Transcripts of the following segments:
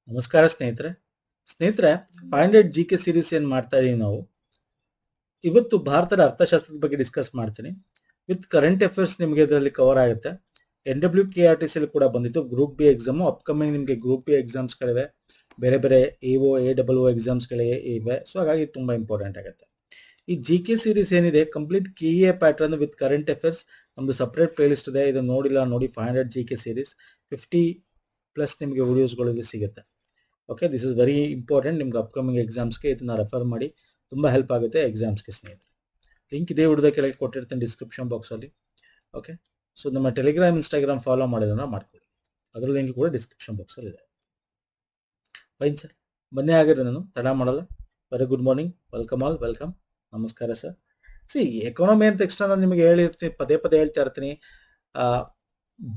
ನಮಸ್ಕಾರ ಸ್ನೇಹಿತರೆ 500 GK series ಏನ್ ಮಾಡ್ತಾ ಇದೀವಿ ನಾವು. ಇವತ್ತು ಭಾರತದ ಅರ್ಥಶಾಸ್ತ್ರದ ಬಗ್ಗೆ ಡಿಸ್ಕಸ್ ಮಾಡ್ತೀನಿ. ವಿತ್ ಕರೆಂಟ್ ಅಫೇರ್ಸ್ ನಿಮಗೆ ಇದರಲ್ಲಿ ಕವರ್ ಆಗುತ್ತೆ. NWKRTC ಕೂಡ ಬಂದಿತ್ತು. ಗ್ರೂಪ್ ಬಿ ಎಕ್ಸಾಮ್ ಅಪ್ಕಮಿಂಗ್ ನಿಮಗೆ ಗ್ರೂಪ್ ಬಿ ಎಕ್ಸಾಮ್ಸ್ ಗಳಿವೆ, ಬೇರೆ ಬೇರೆ AO AOO ಎಕ್ಸಾಮ್ಸ್ ಗಳಿವೆ ಇವೆ. ಸೊ ಹಾಗಾಗಿ ತುಂಬಾ ಇಂಪಾರ್ಟೆಂಟ್ ಆಗುತ್ತೆ. ಈ GK ಸೀರೀಸ್ ಏನಿದೆ complete KA pattern with current affairs ನಮ್ದು ಸಪರೇಟ್ ಪ್ಲೇ ಲಿಸ್ಟ್ ಇದೆ. ಇದು ನೋಡಿಲ್ಲ ನೋಡಿ 500 GK ಸೀರೀಸ್ 50+ ನಿಮಗೆ ವಿಡಿಯೋಸ್ಗಳು ಇಲ್ಲಿ ಸಿಗುತ್ತೆ. Okay, this is very important. ನಿಮ್ಗೆ ಅಪ್ಕಮಿಂಗ್ ಎಕ್ಸಾಮ್ಸ್ಗೆ ಇದನ್ನ ರೆಫರ್ ಮಾಡಿ, ತುಂಬ ಹೆಲ್ಪ್ ಆಗುತ್ತೆ ಎಕ್ಸಾಮ್ಸ್ಗೆ ಸ್ನೇಹಿತರೆ. ಲಿಂಕ್ ಇದೇ ವಿಡಿಯೋದ ಕೆಳಗೆ ಕೊಟ್ಟಿರ್ತೀನಿ ಡಿಸ್ಕ್ರಿಪ್ಷನ್ ಬಾಕ್ಸಲ್ಲಿ. ಓಕೆ, ಸೊ ನಮ್ಮ ಟೆಲಿಗ್ರಾಮ್ ಇನ್ಸ್ಟಾಗ್ರಾಮ್ ಫಾಲೋ ಮಾಡೋದನ್ನ ಮಾಡ್ಕೊಳ್ಳಿ, ಅದರ ಲಿಂಕ್ ಕೂಡ ಡಿಸ್ಕ್ರಿಪ್ಷನ್ ಬಾಕ್ಸಲ್ಲಿ ಇದೆ. ಫೈನ್ ಸರ್, ಬನ್ನಿ ಆಗಿದ್ರೆ ನಾನು ತಡ ಮಾಡಲ್ಲ. Very good morning, welcome. ನಮಸ್ಕಾರ ಸರ್. ಎಕಾನಮಿ ಅಂತ ತಕ್ಷಣ ನಾನು ನಿಮಗೆ ಹೇಳಿರ್ತೀನಿ, ಪದೇ ಹೇಳ್ತಾ ಇರ್ತೀನಿ,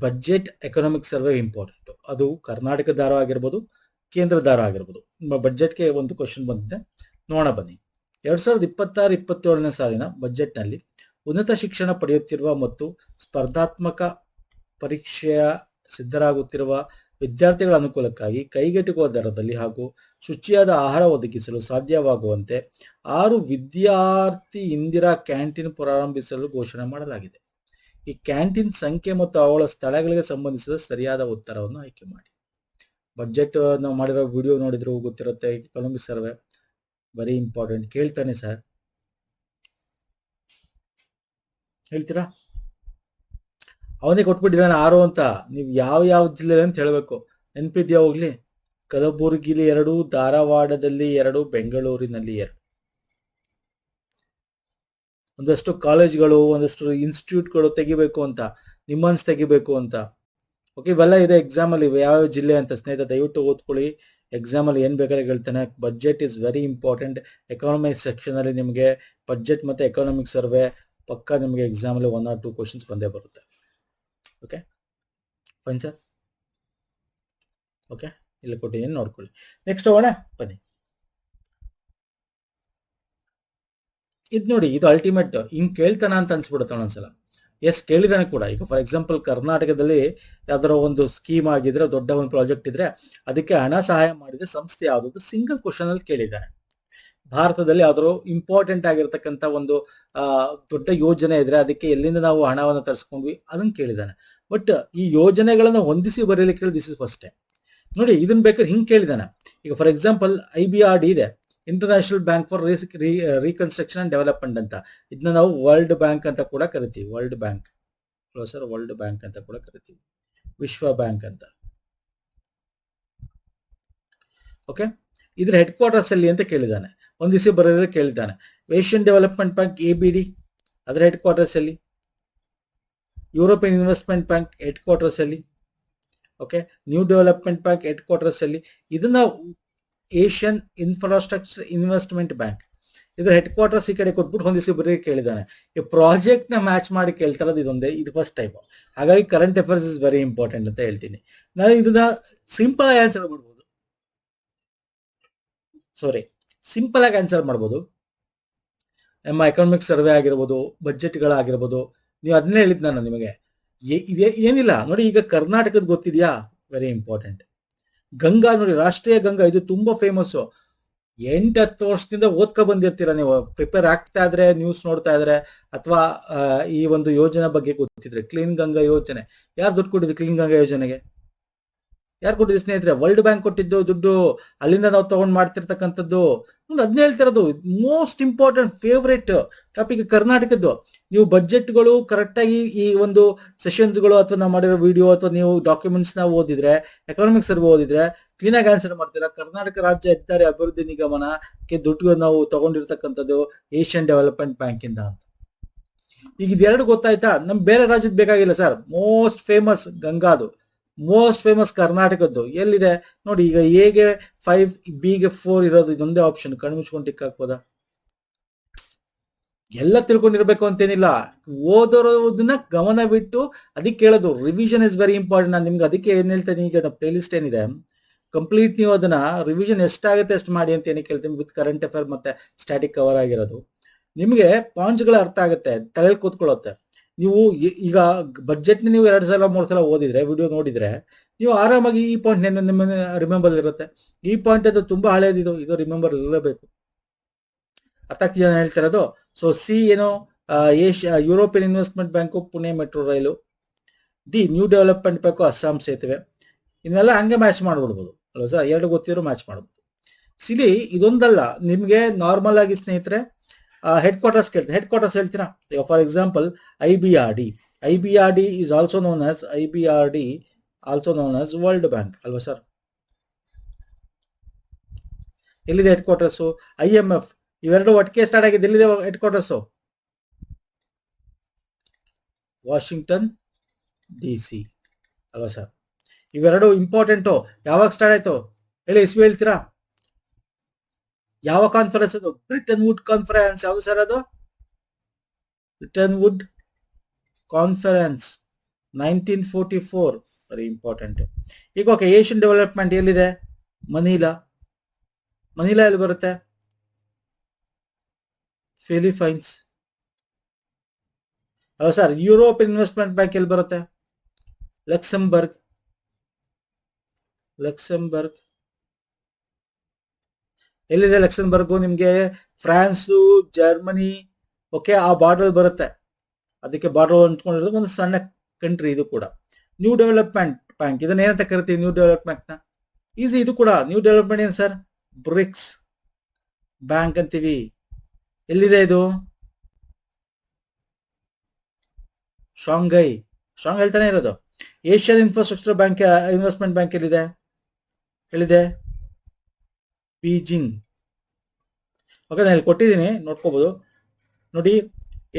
ಬಜೆಟ್ ಎಕನಾಮಿಕ್ ಸರ್ವೆ ಇಂಪಾರ್ಟೆಂಟ್. ಅದು ಕರ್ನಾಟಕ ದಾರ ಆಗಿರ್ಬೋದು, ಕೇಂದ್ರ ದಾರ ಆಗಿರ್ಬೋದು. ನಿಮ್ಮ ಬಜೆಟ್ಗೆ ಒಂದು ಕ್ವಶನ್ ಬಂದಿದೆ, ನೋಡೋಣ ಬನ್ನಿ. 2026-27ನೇ ಸಾಲಿನ ಬಜೆಟ್ನಲ್ಲಿ ಉನ್ನತ ಶಿಕ್ಷಣ ಪಡೆಯುತ್ತಿರುವ ಮತ್ತು ಸ್ಪರ್ಧಾತ್ಮಕ ಪರೀಕ್ಷೆಯ ಸಿದ್ಧರಾಗುತ್ತಿರುವ ವಿದ್ಯಾರ್ಥಿಗಳ ಅನುಕೂಲಕ್ಕಾಗಿ ಕೈಗೆಟುಕುವ ದರದಲ್ಲಿ ಹಾಗೂ ಶುಚಿಯಾದ ಆಹಾರ ಒದಗಿಸಲು ಸಾಧ್ಯವಾಗುವಂತೆ 6 ವಿದ್ಯಾರ್ಥಿ ಇಂದಿರಾ ಕ್ಯಾಂಟೀನ್ ಪ್ರಾರಂಭಿಸಲು ಘೋಷಣೆ ಮಾಡಲಾಗಿದೆ. ಈ ಕ್ಯಾಂಟೀನ್ ಸಂಖ್ಯೆ ಮತ್ತು ಅವುಗಳ ಸ್ಥಳಗಳಿಗೆ ಸಂಬಂಧಿಸಿದ ಸರಿಯಾದ ಉತ್ತರವನ್ನು ಆಯ್ಕೆ ಮಾಡಿ. ಬಜೆಟ್ ನಾವು ಮಾಡಿರೋ ವಿಡಿಯೋ ನೋಡಿದ್ರು ಗೊತ್ತಿರುತ್ತೆ. Economic survey very important. ಕೇಳ್ತಾನೆ ಸರ್, ಹೇಳ್ತೀರಾ? ಅವನೇ ಕೊಟ್ಬಿಟ್ಟಿದ್ದಾನೆ 6 ಅಂತ. ನೀವು ಯಾವ ಜಿಲ್ಲೆ ಅಂತ ಹೇಳಬೇಕು. ನೆನಪಿದ್ಯಾ? ಹೋಗ್ಲಿ, ಕಲಬುರಗಿಲಿ 2, ಧಾರವಾಡದಲ್ಲಿ 2, ಬೆಂಗಳೂರಿನಲ್ಲಿ 2. ಒಂದಷ್ಟು ಕಾಲೇಜ್ಗಳು, ಒಂದಷ್ಟು ಇನ್ಸ್ಟಿಟ್ಯೂಟ್ಗಳು ತೆಗಿಬೇಕು ಅಂತ, ನಿಮ್ಮನ್ಸ್ ತೆಗಿಬೇಕು ಅಂತ. ಓಕೆ, ಇವೆಲ್ಲ ಇದೆ ಎಕ್ಸಾಮ್ ಅಲ್ಲಿ. ಯಾವ ಜಿಲ್ಲೆ ಅಂತ ಸ್ನೇಹಿತರೆ ದಯವಿಟ್ಟು ಓದ್ಕೊಳ್ಳಿ. ಎಕ್ಸಾಮ್ ಅಲ್ಲಿ ಏನ್ ಬೇಕಾದ್ರೆ ಹೇಳ್ತಾನೆ. Budget is very important. Economic section ಅಲ್ಲಿ ನಿಮಗೆ ಬಜೆಟ್ ಮತ್ತೆ ಎಕಾನಮಿಕ್ ಸರ್ವೆ ಪಕ್ಕ ನಿಮಗೆ ಎಕ್ಸಾಮ್ ಅಲ್ಲಿ 1 or 2 ಕ್ವಶನ್ಸ್ ಬಂದೇ ಬರುತ್ತೆ. Okay fine sir. ಓಕೆ, ಇಲ್ಲಿ ಕೊಟ್ಟಿದ್ದೀನಿ ನೋಡ್ಕೊಳ್ಳಿ. ನೆಕ್ಸ್ಟ್ ಹೋಗೋಣ ಬನ್ನಿ. ಇದು ನೋಡಿ, ಇದು ಅಲ್ಟಿಮೇಟ್. ಹಿಂಗ್ ಕೇಳ್ತಾನ ಅಂತ ಅನ್ಸ್ಬಿಡುತ್ತೆ ಒಂದೊಂದ್ಸಲ. ಎಸ್, ಕೇಳಿದಾನೆ ಕೂಡ. ಈಗ ಫಾರ್ ಎಕ್ಸಾಂಪಲ್ ಕರ್ನಾಟಕದಲ್ಲಿ ಯಾವ್ದಾರ ಒಂದು ಸ್ಕೀಮ್ ಆಗಿದ್ರೆ, ದೊಡ್ಡ ಒಂದು ಪ್ರಾಜೆಕ್ಟ್ ಇದ್ರೆ ಅದಕ್ಕೆ ಹಣ ಸಹಾಯ ಮಾಡಿದ ಸಂಸ್ಥೆ ಯಾವುದು ಸಿಂಗಲ್ ಕ್ವಶನ್ ಅಲ್ಲಿ ಕೇಳಿದ್ದಾನೆ. ಭಾರತದಲ್ಲಿ ಯಾವ್ದಾದ್ರು ಇಂಪಾರ್ಟೆಂಟ್ ಆಗಿರ್ತಕ್ಕಂಥ ಒಂದು ದೊಡ್ಡ ಯೋಜನೆ ಇದ್ರೆ ಅದಕ್ಕೆ ಎಲ್ಲಿಂದ ನಾವು ಹಣವನ್ನು ತರಿಸ್ಕೊಂಡ್ವಿ ಅದನ್ನ ಕೇಳಿದ್ದಾನೆ. ಬಟ್ ಈ ಯೋಜನೆಗಳನ್ನ ಹೊಂದಿಸಿ ಬರೀಲಿಕ್ಕೆ ದಿಸ್ ಇಸ್ ಫಸ್ಟ್ ಟೈಮ್. ನೋಡಿ, ಇದನ್ನ ಬೇಕಾದ್ರೆ ಹಿಂಗ್ ಕೇಳಿದಾನೆ. ಈಗ ಫಾರ್ ಎಕ್ಸಾಂಪಲ್ IBRD ಇದೆ, international bank for reconstruction and development ಅಂತ. ಇದನ್ನ ನಾವು ವರ್ಲ್ಡ್ ಬ್ಯಾಂಕ್ ಅಂತ ಕೂಡ ಕರಿತೀವಿ. ವರ್ಲ್ಡ್ ಬ್ಯಾಂಕ್ ಅಂತ ಕೂಡ ಕರಿತೀವಿ, ವಿಶ್ವ ಬ್ಯಾಂಕ್ ಅಂತ. ಓಕೆ, ಇದ್ರ ಹೆಡ್ ಕ್ವಾರ್ಟರ್ಸ್ ಅಲ್ಲಿ ಅಂತ ಕೇಳಿದಾನೆ, ಒಂದಿಸಿ ಬರೋದ್ರೆ ಕೇಳಿದ್ದಾನೆ. ಏಷ್ಯನ್ ಡೆವಲಪ್ಮೆಂಟ್ ಬ್ಯಾಂಕ್ ABD, ಅದರ ಹೆಡ್ ಕ್ವಾರ್ಟರ್ಸ್ ಅಲ್ಲಿ. European investment bank head quarters ಅಲ್ಲಿ. Okay, new development bank head quarters ಅಲ್ಲಿ. ಇದನ್ನ ಏಷ್ಯನ್ ಇನ್ಫ್ರಾಸ್ಟ್ರಕ್ಚರ್ ಇನ್ವೆಸ್ಟ್ಮೆಂಟ್ ಬ್ಯಾಂಕ್, ಇದ್ರ ಹೆಡ್ ಕ್ವಾರ್ಟರ್ಸ್ ಈ ಕಡೆ ಕೊಟ್ಬಿಟ್ಟು ಹೊಂದಿಸಿ ಬರೀ ಕೇಳಿದ್ದಾನೆ. ಈ ಪ್ರಾಜೆಕ್ಟ್ ನ ಮ್ಯಾಚ್ ಮಾಡಿ ಕೇಳ್ತಾರದು ಇದೊಂದೇ, ಇದು ಫಸ್ಟ್ ಟೈಪ್. ಹಾಗಾಗಿ current affairs is very important ಅಂತ ಹೇಳ್ತೀನಿ. ನಾನು ಇದನ್ನ ಸಿಂಪಲ್ ಆಗಿ ಆನ್ಸರ್ ಮಾಡ್ಬೋದು. ಸಿಂಪಲ್ ಆಗಿ ಆನ್ಸರ್ ಮಾಡ್ಬೋದು. ನಮ್ಮ ಎಕನಾಮಿಕ್ ಸರ್ವೆ ಆಗಿರ್ಬೋದು, ಬಜೆಟ್ಗಳಾಗಿರ್ಬೋದು, ನೀವು ಅದನ್ನೇ ಹೇಳಿದ್ ನಾನು ನಿಮಗೆ. ಇದೇ ಏನಿಲ್ಲ ನೋಡಿ. ಈಗ ಕರ್ನಾಟಕದ ಗೊತ್ತಿದ್ಯಾ? Very important. ಗಂಗಾ ನೋಡಿ, ರಾಷ್ಟ್ರೀಯ ಗಂಗಾ, ಇದು ತುಂಬಾ ಫೇಮಸ್. 8-10 ವರ್ಷದಿಂದ ಓದ್ಕೊ ಬಂದಿರ್ತೀರ ನೀವು. ಪ್ರಿಪೇರ್ ಆಗ್ತಾ ಇದ್ರೆ, ನ್ಯೂಸ್ ನೋಡ್ತಾ ಇದ್ರೆ, ಅಥವಾ ಈ ಒಂದು ಯೋಜನೆ ಬಗ್ಗೆ ಗೊತ್ತಿದ್ರೆ. ಕ್ಲೀನ್ ಗಂಗಾ ಯೋಜನೆ ಯಾರು ದುಡ್ಡು ಕೊಟ್ಟಿದ್ರು? ಕ್ಲೀನ್ ಗಂಗಾ ಯೋಜನೆಗೆ ಯಾರು ಕೊಟ್ಟಿದ್ರು ಸ್ನೇಹಿತರೆ? ವರ್ಲ್ಡ್ ಬ್ಯಾಂಕ್ ಕೊಟ್ಟಿದ್ದು ದುಡ್ಡು. ಅಲ್ಲಿಂದ ನಾವು ತಗೊಂಡ್ ಮಾಡ್ತಿರ್ತಕ್ಕಂಥದ್ದು. ಅದನ್ನ ಹೇಳ್ತಿರೋದು. ಮೋಸ್ಟ್ ಇಂಪಾರ್ಟೆಂಟ್ ಫೇವ್ರೇಟ್ ಟಾಪಿಕ್ ಕರ್ನಾಟಕದ್ದು. ನೀವು ಬಜೆಟ್ಗಳು ಕರೆಕ್ಟ್ ಆಗಿ ಈ ಒಂದು ಸೆಷನ್ಸ್ಗಳು ಅಥವಾ ನಾವು ಮಾಡಿರೋ ವಿಡಿಯೋ ಅಥವಾ ನೀವು ಡಾಕ್ಯುಮೆಂಟ್ಸ್ ನ ಓದಿದ್ರೆ, ಎಕನಾಮಿಕ್ ಸರ್ವೆ ಓದಿದ್ರೆ ಕ್ಲೀನ್ ಆಗಿ ಆನ್ಸರ್ ಮಾಡ್ತೀರಾ. ಕರ್ನಾಟಕ ರಾಜ್ಯ ಹೆದ್ದಾರಿ ಅಭಿವೃದ್ಧಿ ನಿಗಮನಕ್ಕೆ ದುಡ್ಡು ನಾವು ತಗೊಂಡಿರ್ತಕ್ಕಂಥದ್ದು ಏಷ್ಯನ್ ಡೆವಲಪ್ಮೆಂಟ್ ಬ್ಯಾಂಕ್ ಇಂದ ಅಂತ. ಈಗ ಇದೆರಡು ಗೊತ್ತಾಯ್ತಾ? ನಮ್ ಬೇರೆ ರಾಜ್ಯದ ಬೇಕಾಗಿಲ್ಲ ಸರ್. ಮೋಸ್ಟ್ ಫೇಮಸ್ ಗಂಗಾದು, ಮೋಸ್ಟ್ ಫೇಮಸ್ ಕರ್ನಾಟಕದ್ದು. ಎಲ್ಲಿದೆ ನೋಡಿ. ಈಗ ಎಗೆ 5, ಬಿಗೆ 4 ಇರೋದು ಇದೊಂದೇ ಆಪ್ಷನ್. ಕಣ್ಣು ಮುಚ್ಕೊಂಡು ಟಿಕ್ ಹಾಕ್ಬೋದಾ? ಎಲ್ಲ ತಿಳ್ಕೊಂಡಿರ್ಬೇಕು ಅಂತೇನಿಲ್ಲ. ಓದೋದನ್ನ ಗಮನ ಬಿಟ್ಟು ಅದಕ್ಕೆ ಹೇಳೋದು. Revision is very important. ನಾನು ನಿಮ್ಗೆ ಅದಕ್ಕೆ ಏನ್ ಹೇಳ್ತೇನೆ, ಈಗ ಪ್ಲೇ ಲಿಸ್ಟ್ ಏನಿದೆ ಕಂಪ್ಲೀಟ್ ನೀವು ಅದನ್ನ ರಿವಿಷನ್ ಎಷ್ಟಾಗುತ್ತೆ ಅಷ್ಟು ಮಾಡಿ ಅಂತ ಏನಕ್ಕೆ ಹೇಳ್ತೀನಿ. ವಿತ್ ಕರೆಂಟ್ ಅಫೇರ್ ಮತ್ತೆ ಸ್ಟ್ಯಾಟಿಕ್ ಕವರ್ ಆಗಿರೋದು ನಿಮ್ಗೆ ಪಾಯಿಂಟ್ಸ್ ಗಳು ಅರ್ಥ ಆಗುತ್ತೆ, ತಲೆಯಲ್ಲಿ ಕೂತ್ಕೊಳ್ಳುತ್ತೆ. ನೀವು ಈಗ ಬಜೆಟ್ನ ನೀವು 2 ಸಲ 3 ಸಲ ಓದಿದ್ರೆ, ವಿಡಿಯೋ ನೋಡಿದ್ರೆ, ನೀವು ಆರಾಮಾಗಿ ಈ ಪಾಯಿಂಟ್ ನಿಮ್ಮ ರಿಮೆಂಬರ್ ಇರುತ್ತೆ. ಈ ಪಾಯಿಂಟ್ ಅದು ತುಂಬಾ ಹಳೇದಿದು, ಇದು ರಿಮೆಂಬರ್ ಇರಲೇಬೇಕು. ಅರ್ಥ ಆಗ್ತಿದೆ ನಾನು ಹೇಳ್ತಿರೋದು. ಸೊ ಸಿ ಏನೋ European investment bank, Pune metro ರೈಲು. D new development bank, Assam ಸೇತುವೆ. ಇವನ್ನೆಲ್ಲ ಹಂಗೆ ಮ್ಯಾಚ್ ಮಾಡ್ಬಿಡ್ಬೋದು ಅಲ್ವಾ ಸರ್, ಎರಡು ಗೊತ್ತಿರೋ ಮ್ಯಾಚ್ ಮಾಡ್ಬೋದು. ಸಿಲಿ ಇದೊಂದಲ್ಲ, ನಿಮಗೆ ನಾರ್ಮಲ್ ಆಗಿ ಸ್ನೇಹಿತರೆ ಹೆಡ್ ಕ್ವಾರ್ಟರ್ಸ್ ಕೇಳ್ತೀನಿ. ಹೆಡ್ ಕ್ವಾರ್ಟರ್ಸ್ ಹೇಳ್ತೀರಾ? For example IBRD. IBRD is also known as world bank ಅಲ್ವಾ ಸರ್. ಎಲ್ಲಿದೆ ಹೆಡ್ ಕ್ವಾರ್ಟರ್ಸು? IMF. ಇವೆರಡು ಒಟ್ಟಿಗೆ ಸ್ಟಾರ್ಟ್ ಆಗಿದೆ. ಎಲ್ಲಿದೆ ಹೆಡ್ ಕ್ವಾರ್ಟರ್ಸು? ವಾಷಿಂಗ್ಟನ್ DC ಅಲ್ವಾ ಸರ್. ಇವೆರಡು ಇಂಪಾರ್ಟೆಂಟು. ಯಾವಾಗ ಸ್ಟಾರ್ಟ್ ಆಯ್ತು ಹೇಳಿ, ಇಸ್ವಿ ಹೇಳ್ತೀರಾ? ಯಾವ ಕಾನ್ಫರೆನ್ಸ್ ಅದು? Bretton Wood conference. ಯಾವುದು ಸರ್ ಅದು? Bretton Wood conference 1944. Very important. ಈಗ ಓಕೆ, ಏಷ್ಯನ್ ಡೆವಲಪ್ಮೆಂಟ್ ಎಲ್ಲಿದೆ? ಮನೀಲಾ ಎಲ್ಲಿ ಬರುತ್ತೆ? ಫಿಲಿಪೈನ್ಸ್ ಅಲ್ಲ ಸರ್. ಯುರೋಪ್ ಇನ್ವೆಸ್ಟ್ಮೆಂಟ್ ಬ್ಯಾಂಕ್ ಎಲ್ಲಿ ಬರುತ್ತೆ? ಲಕ್ಸೆಂಬರ್ಗ್. ಎಲ್ಲಿದೆ ಲಕ್ಸೆಂಬರ್ಗು? ನಿಮ್ಗೆ ಫ್ರಾನ್ಸು, ಜರ್ಮನಿ, ಓಕೆ, ಆ ಬಾರ್ಡರ್ ಬರುತ್ತೆ. ಅದಕ್ಕೆ ಬಾರ್ಡರ್ ಅಂಟ್ಕೊಂಡಿರೋದು ಒಂದು ಸಣ್ಣ ಕಂಟ್ರಿ ಇದು ಕೂಡ. ನ್ಯೂ ಡೆವಲಪ್ಮೆಂಟ್ ಬ್ಯಾಂಕ್, ಇದನ್ನ ಏನಂತ ಕರಿತೀವಿ? ನ್ಯೂ ಡೆವಲಪ್ಮೆಂಟ್ ನ ಈಸಿ. ಇದು ಕೂಡ ನ್ಯೂ ಡೆವಲಪ್ಮೆಂಟ್ ಏನ್ ಸರ್? ಬ್ರಿಕ್ಸ್ ಬ್ಯಾಂಕ್ ಅಂತೀವಿ. ಎಲ್ಲಿದೆ ಇದು? ಶಾಂಘೈ ಹೇಳ್ತಾನೆ ಇರೋದು. Asian infrastructure bank, investment bank ಎಲ್ಲಿದೆ? ಬೀಜಿಂಗ್. ಓಕೆ, ನಾನು ಇಲ್ಲಿ ಕೊಟ್ಟಿದ್ದೀನಿ, ನೋಡ್ಕೋಬಹುದು. ನೋಡಿ,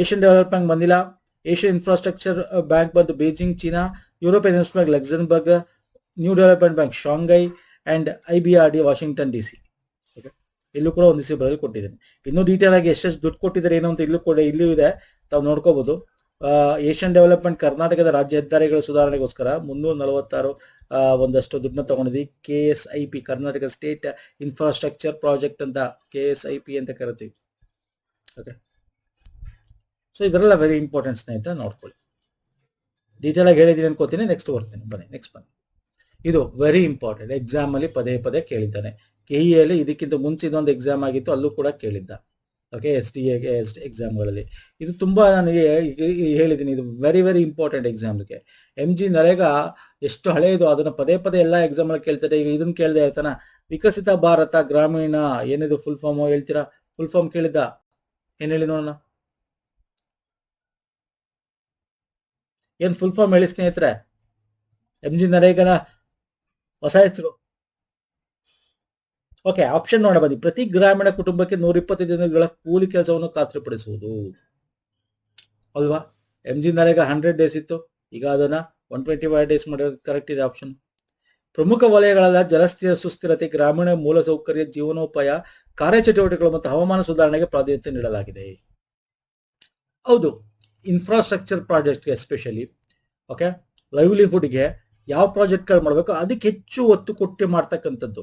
ಏಷ್ಯನ್ ಡೆವಲಪ್ಮೆಂಟ್ ಬಂದಿಲ್ಲ. ಏಷ್ಯನ್ ಇನ್ಫ್ರಾಸ್ಟ್ರಕ್ಚರ್ ಬ್ಯಾಂಕ್ ಬಂದು Beijing, China. European investment Luxembourg. New development bank Shanghai. And IBRD Washington DC. Okay, ಇಲ್ಲೂ ಕೂಡ ಒಂದು ಬರೆದು ಕೊಟ್ಟಿದ್ದೀನಿ. ಇನ್ನೂ ಡೀಟೇಲ್ ಆಗಿ ಎಷ್ಟೆಷ್ಟು ದುಡ್ಡು ಕೊಟ್ಟಿದ್ದಾರೆ ಏನು ಅಂತ ಇಲ್ಲೂ ಇದೆ, ತಾವು ನೋಡ್ಕೋಬಹುದು. ಏಷ್ಯನ್ ಡೆವಲಪ್ಮೆಂಟ್ ಕರ್ನಾಟಕದ ರಾಜ್ಯ ಹೆದ್ದಾರಿಗಳ ಸುಧಾರಣೆಗೋಸ್ಕರ 346 ಒಂದಷ್ಟು ದುಡ್ಡನ್ನ ತಗೊಂಡಿದ್ವಿ. KSIP, Karnataka state infrastructure project ಅಂತ, KSIP ಅಂತ ಕರಿತೀವಿ. ಓಕೆ, ಸೊ ಇದರೆಲ್ಲ ವೆರಿ ಇಂಪಾರ್ಟೆಂಟ್ ಸ್ನೇಹಿತರೆ, ನೋಡ್ಕೊಳ್ಳಿ. ಡೀಟೇಲ್ ಆಗಿ ಹೇಳಿದ್ದೀನಿ ಅನ್ಕೋತೀನಿ. ನೆಕ್ಸ್ಟ್ ಬನ್ನಿ. ಇದು ವೆರಿ ಇಂಪಾರ್ಟೆಂಟ್. ಎಕ್ಸಾಮ್ ಅಲ್ಲಿ ಪದೇ ಕೇಳಿದ್ದಾನೆ. KEಯಲ್ಲಿ ಇದಕ್ಕಿಂತ ಮುಂಚೆ ಇದೊಂದು ಎಕ್ಸಾಮ್ ಆಗಿತ್ತು, ಅಲ್ಲೂ ಕೂಡ ಕೇಳಿದ್ದ. ಓಕೆ, SDA ಎಕ್ಸಾಮ್ಗಳಲ್ಲಿ ಇದು ತುಂಬಾ, ನಾನು ಹೇಳಿದ್ದೀನಿ, ಇದು ವೆರಿ ಇಂಪಾರ್ಟೆಂಟ್ ಎಕ್ಸಾಮ್ಗೆ. MG ನರೇಗಾ ಎಷ್ಟು ಹಳೆಯದು, ಅದನ್ನ ಪದೇ ಎಲ್ಲ ಎಕ್ಸಾಮ್ ಅಲ್ಲಿ ಕೇಳ್ತಾರೆ. ಈಗ ಇದನ್ನ ಕೇಳಿದೆ ಆಯ್ತಾನ, ವಿಕಸಿತ ಭಾರತ ಗ್ರಾಮೀಣ, ಏನಿದು ಫುಲ್ ಫಾರ್ಮ್ ಹೇಳ್ತೀರಾ? ಫುಲ್ ಫಾರ್ಮ್ ಕೇಳಿದ್ದ, ಏನ್ ಹೇಳಿ ನೋಡೋಣ. ಏನ್ ಫುಲ್ ಫಾರ್ಮ್ ಹೇಳಿ ಸ್ನೇಹಿತರೆ? MG ನರೇಗಾನ ಹೊಸ ಹೆಸರು. ಓಕೆ, ಆಪ್ಷನ್ ನೋಡ ಬನ್ನಿ. ಪ್ರತಿ ಗ್ರಾಮೀಣ ಕುಟುಂಬಕ್ಕೆ 120 ದಿನಗಳ ಕೂಲಿ ಕೆಲಸವನ್ನು ಖಾತ್ರಿಪಡಿಸುವುದು ಅಲ್ವಾ? MG ನರೇಗಾ 100 ಡೇಸ್ ಇತ್ತು, ಈಗ ಅದನ್ನ 125 ಡೇಸ್ ಮಾಡಿರೋದು ಕರೆಕ್ಟ್ ಇದೆ ಆಪ್ಷನ್. ಪ್ರಮುಖ ವಲಯಗಳಾದ ಜಲಸ್ಥಿರ ಸುಸ್ಥಿರತೆ, ಗ್ರಾಮೀಣ ಮೂಲಸೌಕರ್ಯ, ಜೀವನೋಪಾಯ, ಕಾರ್ಯಚಟುವಟಿಕೆಗಳು ಮತ್ತು ಹವಾಮಾನ ಸುಧಾರಣೆಗೆ ಪ್ರಾಧಾನ್ಯತೆ ನೀಡಲಾಗಿದೆ. ಹೌದು, ಇನ್ಫ್ರಾಸ್ಟ್ರಕ್ಚರ್ ಪ್ರಾಜೆಕ್ಟ್ಗೆ ಎಸ್ಪೆಷಲಿ, ಓಕೆ, ಲೈವ್ಲಿಹುಡ್ಗೆ ಯಾವ ಪ್ರಾಜೆಕ್ಟ್ಗಳು ಮಾಡಬೇಕು ಅದಕ್ಕೆ ಹೆಚ್ಚು ಒತ್ತು ಕೊಟ್ಟು ಮಾಡ್ತಕ್ಕಂಥದ್ದು.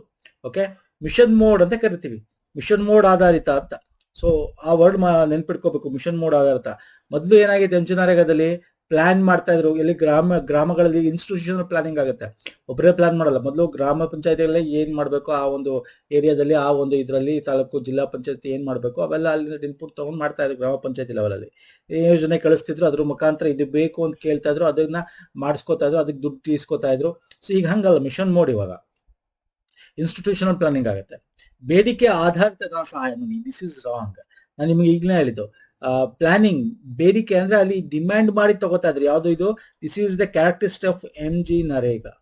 ಓಕೆ, ಮಿಷನ್ ಮೋಡ್ ಅಂತ ಕರಿತೀವಿ, ಮಿಷನ್ ಮೋಡ್ ಆಧಾರಿತ ಅಂತ. ಸೊ ಆ ವರ್ಡ್ ನೆನ್ಪಿಟ್ಕೋಬೇಕು, ಮಿಷನ್ ಮೋಡ್ ಆಧಾರಿತ. ಮೊದಲು ಏನಾಗಿದೆ, MG ನರೇಗಾದಲ್ಲಿ ಪ್ಲಾನ್ ಮಾಡ್ತಾ ಇದ್ರು. ಎಲ್ಲಿ ಗ್ರಾಮಗಳಲ್ಲಿ ಇನ್ಸ್ಟಿಟ್ಯೂಷನಲ್ ಪ್ಲಾನಿಂಗ್ ಆಗುತ್ತೆ, ಒಬ್ಬರೇ ಪ್ಲಾನ್ ಮಾಡಲ್ಲ. ಮೊದಲು ಗ್ರಾಮ ಪಂಚಾಯತಿಗಳಲ್ಲಿ ಏನ್ ಮಾಡಬೇಕು, ಆ ಒಂದು ಏರಿಯಾದಲ್ಲಿ, ಆ ಒಂದು ಇದರಲ್ಲಿ ತಾಲೂಕು ಜಿಲ್ಲಾ ಪಂಚಾಯತಿ ಏನ್ ಮಾಡಬೇಕು ಅವೆಲ್ಲ ಅಲ್ಲಿಂದ ಇನ್ಪುಟ್ ತಗೊಂಡು ಮಾಡ್ತಾ ಇದ್ರು. ಗ್ರಾಮ ಪಂಚಾಯತಿ ಲೆವೆಲ್ ಅಲ್ಲಿ ಯೋಜನೆ ಕಳಿಸ್ತಿದ್ರು, ಅದ್ರ ಮುಖಾಂತರ ಇದು ಬೇಕು ಅಂತ ಕೇಳ್ತಾ ಇದ್ರು, ಅದನ್ನ ಮಾಡಿಸ್ಕೋತಾ ಇದ್ರು, ಅದಕ್ಕೆ ದುಡ್ಡು ತೀಸ್ಕೋತಾ ಇದ್ರು. ಸೊ ಈಗ ಹಂಗಲ್ಲ, ಮಿಷನ್ ಮೋಡ್ ಇವಾಗ ಇನ್ಸ್ಟಿಟ್ಯೂಷನಲ್ ಪ್ಲಾನಿಂಗ್ ಆಗುತ್ತೆ. ಬೇಡಿಕೆ ಆಧಾರಿತ ಸಹಾಯ. This is wrong. ನಾನು ನಿಮ್ಗೆ ಈಗಲೇ ಹೇಳಿದ್ದು, ಪ್ಲಾನಿಂಗ್ ಬೇಡಿಕೆ ಅಂದ್ರೆ ಅಲ್ಲಿ ಡಿಮ್ಯಾಂಡ್ ಮಾಡಿ ತಗೋತಾ ಇದ್ರು. ಯಾವ್ದು ಇದು? This is the characteristic of MG NREGA.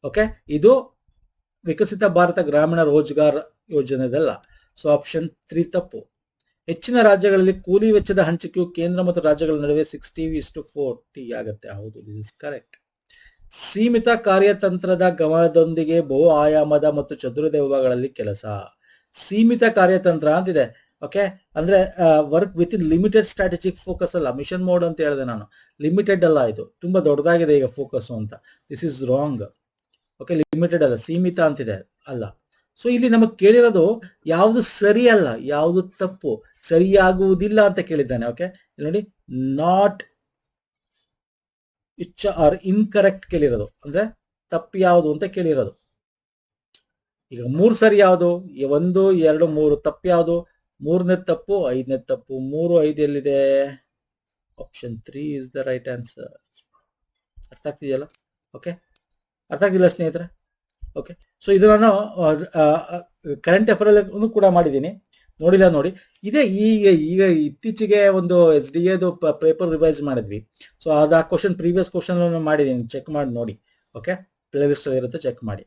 Okay, ಇದು ವಿಕಸಿತ ಭಾರತ ಗ್ರಾಮೀಣ ರೋಜ್ಗಾರ್ ಯೋಜನೆದಲ್ಲ. ಸೊ ಆಪ್ಷನ್ 3 ತಪ್ಪು. ಹೆಚ್ಚಿನ ರಾಜ್ಯಗಳಲ್ಲಿ ಕೂಲಿ ವೆಚ್ಚದ ಹಂಚಿಕೆಯು ಕೇಂದ್ರ ಮತ್ತು ರಾಜ್ಯಗಳ ನಡುವೆ 60:40 ಆಗುತ್ತೆ. ಹೌದು, ದಿಸ್ ಇಸ್ ಕರೆಕ್ಟ್. ಸೀಮಿತ ಕಾರ್ಯತಂತ್ರದ ಗಮನದೊಂದಿಗೆ ಬಹು ಆಯಾಮದ ಮತ್ತು ಚದುರಿದ ವಿಭಾಗಗಳಲ್ಲಿ ಕೆಲಸ. ಸೀಮಿತ ಕಾರ್ಯತಂತ್ರ ಅಂತಿದೆ. ಓಕೆ, ಅಂದ್ರೆ work with in limited strategic focus ಅಲ್ಲ. ಮಿಷನ್ ಮೋಡ್ ಅಂತ ಹೇಳಿದೆ ನಾನು, ಲಿಮಿಟೆಡ್ ಅಲ್ಲ, ಇದು ತುಂಬಾ ದೊಡ್ಡದಾಗಿದೆ ಈಗ ಫೋಕಸ್ ಅಂತ. This is wrong. Okay, limited ಅಲ್ಲ, ಸೀಮಿತ ಅಂತಿದೆ, ಅಲ್ಲ. ಸೊ ಇಲ್ಲಿ ನಮಗೆ ಕೇಳಿರೋದು ಯಾವುದು ಸರಿ ಅಲ್ಲ, ಯಾವುದು ತಪ್ಪು. ಸರಿಯಾಗುವುದಿಲ್ಲ ಅಂತ ಕೇಳಿದ್ದಾನೆ. ಓಕೆ, ನೋಡಿ, ನಾಟ್ ವಿಚ್ ಆರ್ ಇನ್ಕರೆಕ್ಟ್ ಕೇಳಿರೋದು, ಅಂದ್ರೆ ತಪ್ಪು ಯಾವುದು ಅಂತ ಕೇಳಿರೋದು. ಈಗ 3 ಸರಿ ಯಾವುದು? 1, 2, 3 ತಪ್ಪು ಯಾವುದು? 3ನೇ ತಪ್ಪು, 5ನೇ ತಪ್ಪು. 3, 5 ಎಲ್ಲಿದೆ? Option 3 is the right answer. ಅರ್ಥ ಆಗ್ತಿದೆಯಲ್ಲ? ಓಕೆ, ಅರ್ಥ ಆಗ್ತಿಲ್ಲ ಸ್ನೇಹಿತರೆ? ಓಕೆ, ಸೊ ಇದು ನಾನು ಕರೆಂಟ್ ಅಫೇರ್ ಕೂಡ ಮಾಡಿದ್ದೀನಿ, ನೋಡಿಲ್ಲ ನೋಡಿ. ಇದೇ ಈಗ ಇತ್ತೀಚೆಗೆ ಒಂದು SDAದು ಪೇಪರ್ ರಿವೈಸ್ ಮಾಡಿದ್ವಿ. ಸೊ ಅದು ಆ ಕ್ವಶನ್, ಪ್ರೀವಿಯಸ್ ಕ್ವಶನ್ ಮಾಡಿದ್ದೀನಿ, ಚೆಕ್ ಮಾಡಿ ನೋಡಿ. ಓಕೆ, ಪ್ಲೇ ಲಿಸ್ಟ್ ಇರುತ್ತೆ, ಚೆಕ್ ಮಾಡಿ.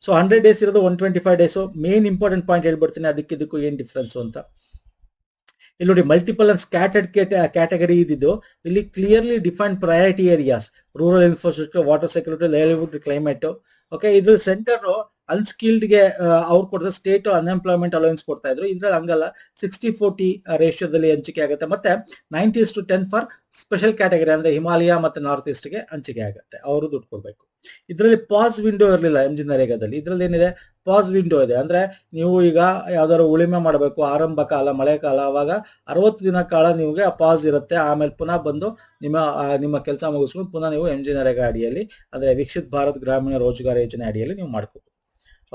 ಸೊ 100 ಡೇಸ್ ಇರೋದು 125 ಡೇಸು. ಮೇನ್ ಇಂಪಾರ್ಟೆಂಟ್ ಪಾಯಿಂಟ್ ಹೇಳ್ಬಿಡ್ತೀನಿ, ಅದಕ್ಕೂ ಏನು ಡಿಫ್ರೆನ್ಸ್ ಅಂತ. ಇಲ್ಲಿ ನೋಡಿ, ಮಲ್ಟಿಪಲ್ ಅಂಡ್ ಸ್ಕ್ಯಾಟರ್ಡ್ ಕ್ಯಾಟಗರಿ ಇದ್ದಿದ್ದು, ಇಲ್ಲಿ clearly defined priority areas, rural infrastructure, water security, livelihood, climate. Okay, ಇದ್ರಲ್ಲಿ ಸೆಂಟರ್ ಅನ್ಸ್ಕಿಲ್ಡ್ಗೆ ಅವ್ರು ಕೊಡ್ತಾರೆ, ಸ್ಟೇಟ್ ಅನ್ಎಂಪ್ಲಾಯ್ಮೆಂಟ್ ಅಲೋಯನ್ಸ್ ಕೊಡ್ತಾ ಇದ್ರು. ಇದ್ರಲ್ಲಿ ಹಂಗಲ್ಲ, 60-40 ರೇಷಿಯೋದಲ್ಲಿ ಹಂಚಿಕೆ ಆಗುತ್ತೆ. ಮತ್ತೆ 90:10 ಫಾರ್ ಸ್ಪೆಷಲ್ ಕ್ಯಾಟಗರಿ, ಅಂದ್ರೆ ಹಿಮಾಲಯ ಮತ್ತೆ ನಾರ್ತ್ ಈಸ್ಟ್ಗೆ ಹಂಚಿಕೆ ಆಗುತ್ತೆ, ಅವರು ದುಡ್ಡು ಕೊಡ್ಬೇಕು. ಇದರಲ್ಲಿ ಪಾಸ್ ವಿಂಡೋ ಇರಲಿಲ್ಲ MG ನರೇಗಾದಲ್ಲಿ. ಇದ್ರಲ್ಲಿ ಏನಿದೆ, ಪಾಸ್ ವಿಂಡೋ ಇದೆ. ಅಂದ್ರೆ ನೀವು ಈಗ ಯಾವ್ದಾದ್ರು ಉಳಿಮೆ ಮಾಡಬೇಕು, ಆರಂಭ ಕಾಲ, ಮಳೆಗಾಲ, ಅವಾಗ 60 ದಿನ ಕಾಲ ನಿಮಗೆ ಆ ಪಾಸ್ ಇರುತ್ತೆ. ಆಮೇಲೆ ಪುನಃ ಬಂದು ನಿಮ್ಮ ಕೆಲಸ ಮುಗಿಸ್ಕೊಂಡು ಪುನಃ ನೀವು MG ನರೇಗಾ ಅಡಿಯಲ್ಲಿ, ಅಂದ್ರೆ ವಿಕಸಿತ್ ಭಾರತ್ ಗ್ರಾಮೀಣ ರೋಜ್ಗಾರ್ ಯೋಜನೆ ಅಡಿಯಲ್ಲಿ ನೀವು ಮಾಡ್ಕೋಬಹುದು.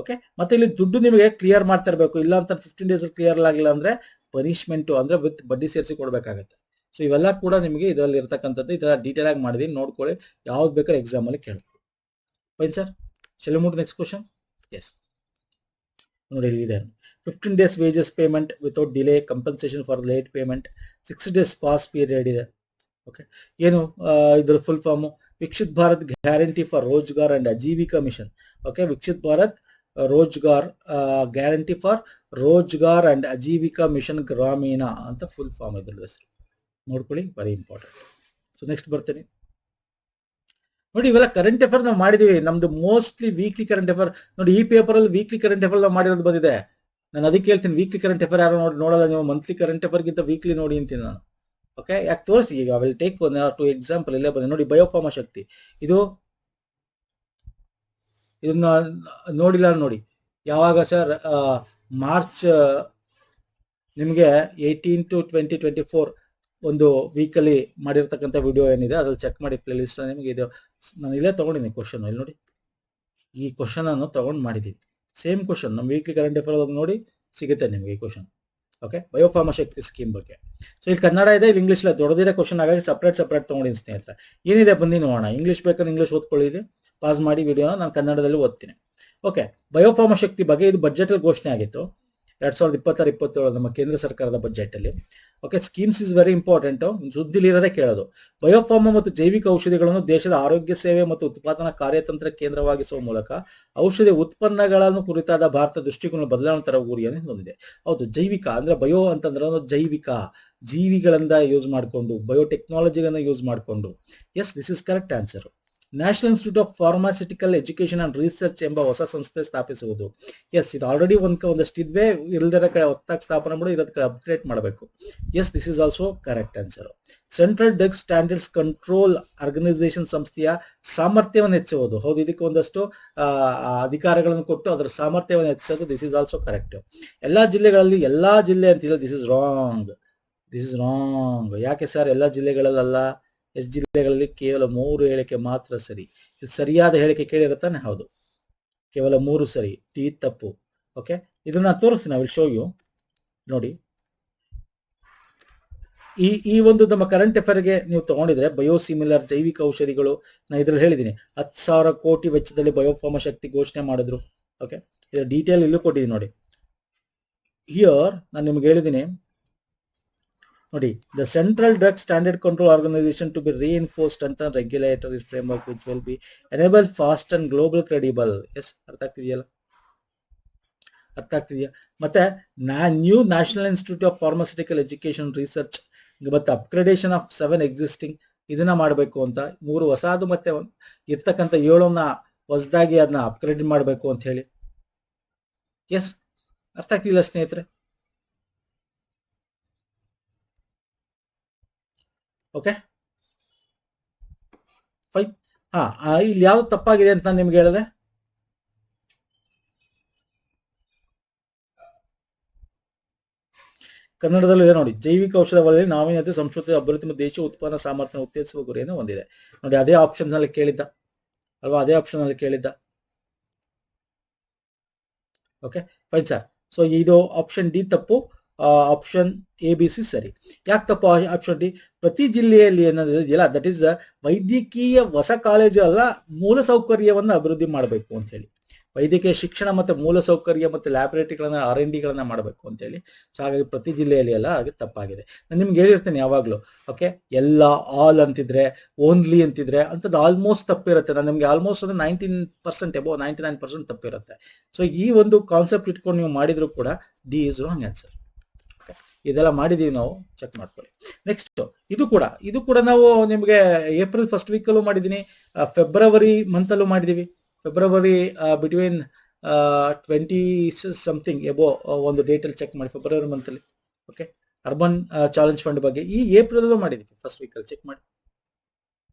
ಓಕೆ, ಮತ್ತೆ ಇಲ್ಲಿ ದುಡ್ಡು ನಿಮಗೆ ಕ್ಲಿಯರ್ ಮಾಡ್ತಾ ಇರಬೇಕು. ಇಲ್ಲ ಅಂತ 15 ಡೇಸ್ ಕ್ಲಿಯರ್ ಆಗಿಲ್ಲ ಅಂದ್ರೆ ಪನಿಷ್ಮೆಂಟ್, ಅಂದ್ರೆ ವಿತ್ ಬಡ್ಡಿ ಸೇರಿಸಿ ಕೊಡ್ಬೇಕಾಗತ್ತೆ. ಸೊ ಇವೆಲ್ಲ ಕೂಡ ನಿಮಗೆ ಇದರಲ್ಲಿ ಇರ್ತಕ್ಕಂಥದ್ದು. ಇದರ ಡೀಟೇಲ್ ಆಗಿ ಮಾಡಿದೀನಿ, ನೋಡ್ಕೊಳ್ಳಿ. ಯಾವ್ದು ಬೇಕಾದ್ರೆ ಎಕ್ಸಾಮ್ ಅಲ್ಲಿ ಕೇಳಿ. Fine sir, shall move to next question. Yes, ನೋಡಿ ಇಲ್ಲಿ ಇದೆ, 15 days wages payment without delay, compensation for late payment, 6 days pass period ಇದೆ. ಓಕೆ, ಏನು ಇದ್ರ full form? Viksit Bharat guarantee for Rozgar and Ajeevika mission. Okay, Viksit Bharat Rozgar guarantee for Rozgar and Ajeevika mission Gramin ಅಂತ full form ಇದ್ರ ಹೆಸರು, ನೋಡ್ಕೊಳ್ಳಿ, ವೆರಿ ಇಂಪಾರ್ಟೆಂಟ್. ಸೊ ನೆಕ್ಸ್ಟ್ ಬರ್ತೇನೆ ನೋಡಿ. ಇವೆಲ್ಲ ಕರೆಂಟ್ ಅಫೇರ್ ನಾವು ಮಾಡಿದೀವಿ, ನಮ್ದು ಮೋಸ್ಟ್ಲಿ ವೀಕ್ಲಿ ಕರೆಂಟ್ ಅಫೇರ್. ನೋಡಿ, ಈ ಪೇಪರ್ ಅಲ್ಲಿ ವೀಕ್ಲಿ ಕರೆಂಟ್ ಅಫೇರ್ ನಾವು ಮಾಡಿರೋದು ಬಂದಿದೆ. ನಾನು ಅದಕ್ಕೆ ಹೇಳ್ತೀನಿ, ವೀಕ್ಲಿ ಕರೆಂಟ್ ಅಫೇರ್ ಯಾರು ನೋಡಲ್ಲ ನೀವು, ಮಂತ್ಲಿ ಕರೆಂಟ್ ಅಫೇರ್ಗಿಂತ ವೀಕ್ಲಿ ನೋಡಿ ಅಂತೀನಿ ನಾನು. ಓಕೆ, ಯಾಕೆ ತೋರಿಸಿ, ಈಗ ವಿಲ್ ಟೇಕ್ 1 or 2 ಎಕ್ಸಾಂಪಲ್ ಇಲ್ಲೇ ಬಂದೆ ನೋಡಿ. ಬಯೋಫಾರ್ಮಾ ಶಕ್ತಿ, ಇದನ್ನ ನೋಡಿಲ್ಲ ನೋಡಿ. ಯಾವಾಗ ಸರ್? ಮಾರ್ಚ್ ನಿಮಗೆ 18 to 2024 ಒಂದು ವೀಕಲ್ಲಿ ಮಾಡಿರ್ತಕ್ಕಂಥ ವಿಡಿಯೋ ಏನಿದೆ ಅದ್ರಲ್ಲಿ ಚೆಕ್ ಮಾಡಿ, ಪ್ಲೇ ಲಿಸ್ಟ್ ನಿಮಗೆ ಇದು ನಾನು ಇಲ್ಲೇ ತಗೊಂಡಿದ್ದೀನಿ ಕ್ವಶನ್. ಇಲ್ಲಿ ನೋಡಿ, ಈ ಕ್ವಶನ್ ಅನ್ನು ತಗೊಂಡು ಮಾಡಿದ್ದೀನಿ, ಸೇಮ್ ಕ್ವಶನ್ ನಮ್ಮ ವೀಕ್ಲಿ ಕರೆಂಟ್ ಅಫೇರ್ ನೋಡಿ ಸಿಗುತ್ತೆ ನಿಮಗೆ ಈ ಕ್ವಶನ್. ಓಕೆ, ಬಯೋಫಾರ್ಮಾ ಶಕ್ತಿ ಸ್ಕೀಮ್ ಬಗ್ಗೆ. ಸೊ ಇಲ್ಲಿ ಕನ್ನಡ ಇದೆ, ಇಲ್ಲಿ ಇಂಗ್ಲೀಷ್ ದೊಡ್ಡದಿದೆ ಕ್ವಶನ್, ಹಾಗಾಗಿ ಸಪ್ರೇಟ್ ತಗೊಂಡಿದ್ದೀನಿ ಸ್ನೇಹಿತರೆ. ಏನಿದೆ ಬನ್ನಿ ನೋಡೋಣ. ಇಂಗ್ಲೀಷ್ ಬೇಕಾದ್ರೆ ಇಂಗ್ಲೀಷ್ ಓದ್ಕೊಳ್ಳಿ, ಪಾಸ್ ಮಾಡಿ ವಿಡಿಯೋನ, ನಾನು ಕನ್ನಡದಲ್ಲಿ ಓದ್ತೀನಿ. ಓಕೆ, ಬಯೋಫಾರ್ಮಾ ಶಕ್ತಿ ಬಗ್ಗೆ ಇದು ಬಜೆಟ್ ಅಲ್ಲಿ ಘೋಷಣೆ ಆಗಿತ್ತು 2026-27 ನಮ್ಮ ಕೇಂದ್ರ ಸರ್ಕಾರದ ಬಜೆಟ್ ಅಲ್ಲಿ. Okay, schemes is very important, ಸುದ್ದಿಲಿ ಇರೋದೇ ಕೇಳೋದು. ಬಯೋಫಾರ್ಮಾ ಮತ್ತು ಜೈವಿಕ ಔಷಧಿಗಳನ್ನು ದೇಶದ ಆರೋಗ್ಯ ಸೇವೆ ಮತ್ತು ಉತ್ಪಾದನಾ ಕಾರ್ಯತಂತ್ರ ಕೇಂದ್ರವಾಗಿಸುವ ಮೂಲಕ ಔಷಧಿ ಉತ್ಪನ್ನಗಳನ್ನು ಕುರಿತಾದ ಭಾರತ ದೃಷ್ಟಿಕೋನ ಬದಲಾವಣೆ ತರ ಗುರಿಯನ್ನು ಹೊಂದಿದೆ. ಹೌದು, ಜೈವಿಕ ಅಂದ್ರೆ ಬಯೋ ಅಂತಂದ್ರೆ ಜೈವಿಕ, ಜೀವಿಗಳಿಂದ ಯೂಸ್ ಮಾಡಿಕೊಂಡು, ಬಯೋಟೆಕ್ನಾಲಜಿಗಳನ್ನ ಯೂಸ್ ಮಾಡಿಕೊಂಡು. Yes, this is correct answer. National institute of pharmaceutical education and research ಎಂಬ ಹೊಸ ಸಂಸ್ಥೆ ಸ್ಥಾಪಿಸುವುದು. ಎಸ್, ಇದು ಆಲ್ರೆಡಿ ಒಂದಷ್ಟು ಇದ್ವೆ, ಇಲ್ಲದರ ಕಡೆ ಹೊತ್ತಾಗಿ ಸ್ಥಾಪನೆ ಮಾಡಿ ಇರೋದ್ ಕಡೆ ಅಪ್ಗ್ರೇಡ್ ಮಾಡಬೇಕು. Yes, this is also correct answer. Central drugs standards control organisation ಸಂಸ್ಥೆಯ ಸಾಮರ್ಥ್ಯವನ್ನು ಹೆಚ್ಚುವುದು. ಹೌದು, ಇದಕ್ಕೆ ಒಂದಷ್ಟು ಅಧಿಕಾರಗಳನ್ನು ಕೊಟ್ಟು ಅದರ ಸಾಮರ್ಥ್ಯವನ್ನು ಹೆಚ್ಚಿಸೋದು. This is also correct. ಎಲ್ಲಾ ಜಿಲ್ಲೆಗಳಲ್ಲಿ ಎಲ್ಲಾ ಜಿಲ್ಲೆ ಅಂತಿಲ್ಲ, ದಿಸ್ ಇಸ್ ರಾಂಗ್. ಯಾಕೆ ಸರ್ ಎಲ್ಲಾ ಜಿಲ್ಲೆಗಳಲ್ಲ? ಎಷ್ಟು ಜಿಲ್ಲೆಗಳಲ್ಲಿ ಕೇವಲ 3 ಹೇಳಿಕೆ ಮಾತ್ರ ಸರಿ. ಇದು ಸರಿಯಾದ ಹೇಳಿಕೆ ಕೇಳಿರುತ್ತಾನೆ? ಹೌದು, ಕೇವಲ 3 ಸರಿ, ಟಿ ತಪ್ಪು. ಓಕೆ, ಇದನ್ನ ತೋರಿಸ್ತೀನಿ, ಐ ವಿಲ್ ಶೋ ಯು. ನೋಡಿ, ಈ ಒಂದು ನಮ್ಮ ಕರೆಂಟ್ ಅಫೇರ್ಗೆ ನೀವು ತಗೊಂಡಿದ್ರೆ ಬಯೋಸಿಮಿಲರ್ ಜೈವಿಕ ಔಷಧಿಗಳು, ನಾನು ಇದ್ರಲ್ಲಿ ಹೇಳಿದ್ದೀನಿ 10,000 ಕೋಟಿ ವೆಚ್ಚದಲ್ಲಿ ಬಯೋಫಾರ್ಮಾ ಶಕ್ತಿ ಘೋಷಣೆ ಮಾಡಿದ್ರು. ಓಕೆ, ಇದರ ಡೀಟೇಲ್ ಇಲ್ಲೂ ಕೊಟ್ಟಿದ್ದೀನಿ ನೋಡಿ. ಹಿಯರ್ ನಾನು ನಿಮ್ಗೆ ಹೇಳಿದ್ದೀನಿ ನೋಡಿ, the central drug standard control organisation to be reinforced ಅಂತ regulatory framework which will be enable fast and global credible. Yes, ಅರ್ಥ ಆಗ್ತಿದೆಯಾ? ಮತ್ತೆ new national institute of pharmaceutical education research ಮತ್ತೆ ಅಪ್ಗ್ರೇಡೇಷನ್ ಆಫ್ 7 ಎಕ್ಸಿಸ್ಟಿಂಗ್, ಇದನ್ನ ಮಾಡಬೇಕು ಅಂತ. 3 ಹೊಸದು ಮತ್ತೆ ಇರ್ತಕ್ಕಂಥ 7ನ್ನ ಹೊಸದಾಗಿ ಅದನ್ನ ಅಪ್ಗ್ರೇಡ್ ಮಾಡಬೇಕು ಅಂತ ಹೇಳಿ. ಎಸ್, ಅರ್ಥ ಆಗ್ತಿಲ್ಲ ಸ್ನೇಹಿತರೆ? Okay, fine. ಇಲ್ಲಿ ಯಾವ್ದು ತಪ್ಪಾಗಿದೆ ಅಂತ ನಾನು ನಿಮ್ಗೆ ಹೇಳಿದೆ. ಕನ್ನಡದಲ್ಲೂ ಇದೆ ನೋಡಿ. ಜೈವಿಕ ಔಷಧ ವಲಯದಲ್ಲಿ ನಾವೀನ್ಯತೆ, ಸಂಶೋಧನೆ, ಅಭಿವೃದ್ಧಿ ಮತ್ತು ದೇಶೀಯ ಉತ್ಪನ್ನ ಸಾಮರ್ಥ್ಯ ಉತ್ತೇಜಿಸುವ ಗುರಿಯನ್ನು ಹೊಂದಿದೆ. ನೋಡಿ, ಅದೇ ಆಪ್ಷನ್ ನಲ್ಲಿ ಕೇಳಿದ್ದ ಅಲ್ವಾ, ಅದೇ ಆಪ್ಷನ್ ಅಲ್ಲಿ ಕೇಳಿದ್ದ. Okay fine sir. ಸೊ ಇದು ಆಪ್ಷನ್ ಡಿ ತಪ್ಪು, ಆಪ್ಷನ್ ಎ ಬಿ ಸಿ ಸರಿ. ಯಾಕೆ ತಪ್ಪು ಆಪ್ಷನ್ ಡಿ? ಪ್ರತಿ ಜಿಲ್ಲೆಯಲ್ಲಿ ಏನಿದೆಯಲ್ಲ ದಟ್ ಈಸ್ ವೈದ್ಯಕೀಯ ಹೊಸ ಕಾಲೇಜು ಅಲ್ಲ, ಮೂಲಸೌಕರ್ಯವನ್ನು ಅಭಿವೃದ್ಧಿ ಮಾಡಬೇಕು ಅಂತ ಹೇಳಿ. ವೈದ್ಯಕೀಯ ಶಿಕ್ಷಣ ಮತ್ತೆ ಮೂಲಸೌಕರ್ಯ ಮತ್ತೆ ಲ್ಯಾಬೊರೇಟರಿಗಳನ್ನ R&Dಗಳನ್ನ ಮಾಡಬೇಕು ಅಂತ ಹೇಳಿ. ಸೊ ಹಾಗಾಗಿ ಪ್ರತಿ ಜಿಲ್ಲೆಯಲ್ಲಿ ಎಲ್ಲ ಹಾಗೆ ತಪ್ಪಾಗಿದೆ. ನಾನು ನಿಮ್ಗೆ ಹೇಳಿರ್ತೇನೆ ಯಾವಾಗಲೂ, ಓಕೆ, ಎಲ್ಲ ಆಲ್ ಅಂತಿದ್ರೆ, ಓನ್ಲಿ ಅಂತಿದ್ರೆ ಅಂಥದ್ದು ಆಲ್ಮೋಸ್ಟ್ ತಪ್ಪಿರುತ್ತೆ. ನಾನು ನಿಮಗೆ ಆಲ್ಮೋಸ್ಟ್ ಒಂದು 19% ಎಬೋ 99% ತಪ್ಪಿರುತ್ತೆ. ಸೊ ಈ ಒಂದು ಕಾನ್ಸೆಪ್ಟ್ ಇಟ್ಕೊಂಡು ನೀವು ಮಾಡಿದ್ರು ಕೂಡ ಡಿ ಇಸ್ ರಾಂಗ್ ಆನ್ಸರ್. ಇದೆಲ್ಲ ಮಾಡಿದೀವಿ ನಾವು, ಚೆಕ್ ಮಾಡ್ಕೊಳ್ಳಿ. ನೆಕ್ಸ್ಟ್ ಇದು ಕೂಡ ನಾವು ನಿಮಗೆ ಏಪ್ರಿಲ್ ಫಸ್ಟ್ ವೀಕಲ್ಲೂ ಮಾಡಿದ್ದೀನಿ, ಫೆಬ್ರವರಿ ಮಂತಲ್ಲೂ ಮಾಡಿದೀವಿ. ಫೆಬ್ರವರಿ ಬಿಟ್ವೀನ್ 20 ಸಮಥಿಂಗ್ ಎಬೋ ಒಂದು ಡೇಟಲ್ಲಿ ಚೆಕ್ ಮಾಡಿ, ಫೆಬ್ರವರಿ ಮಂತಲ್ಲಿ. ಓಕೆ, ಅರ್ಬನ್ ಚಾಲೆಂಜ್ ಫಂಡ್ ಬಗ್ಗೆ ಈ ಏಪ್ರಿಲ್ ಮಾಡಿದೀವಿ, ಫಸ್ಟ್ ವೀಕಲ್ಲಿ ಚೆಕ್ ಮಾಡಿ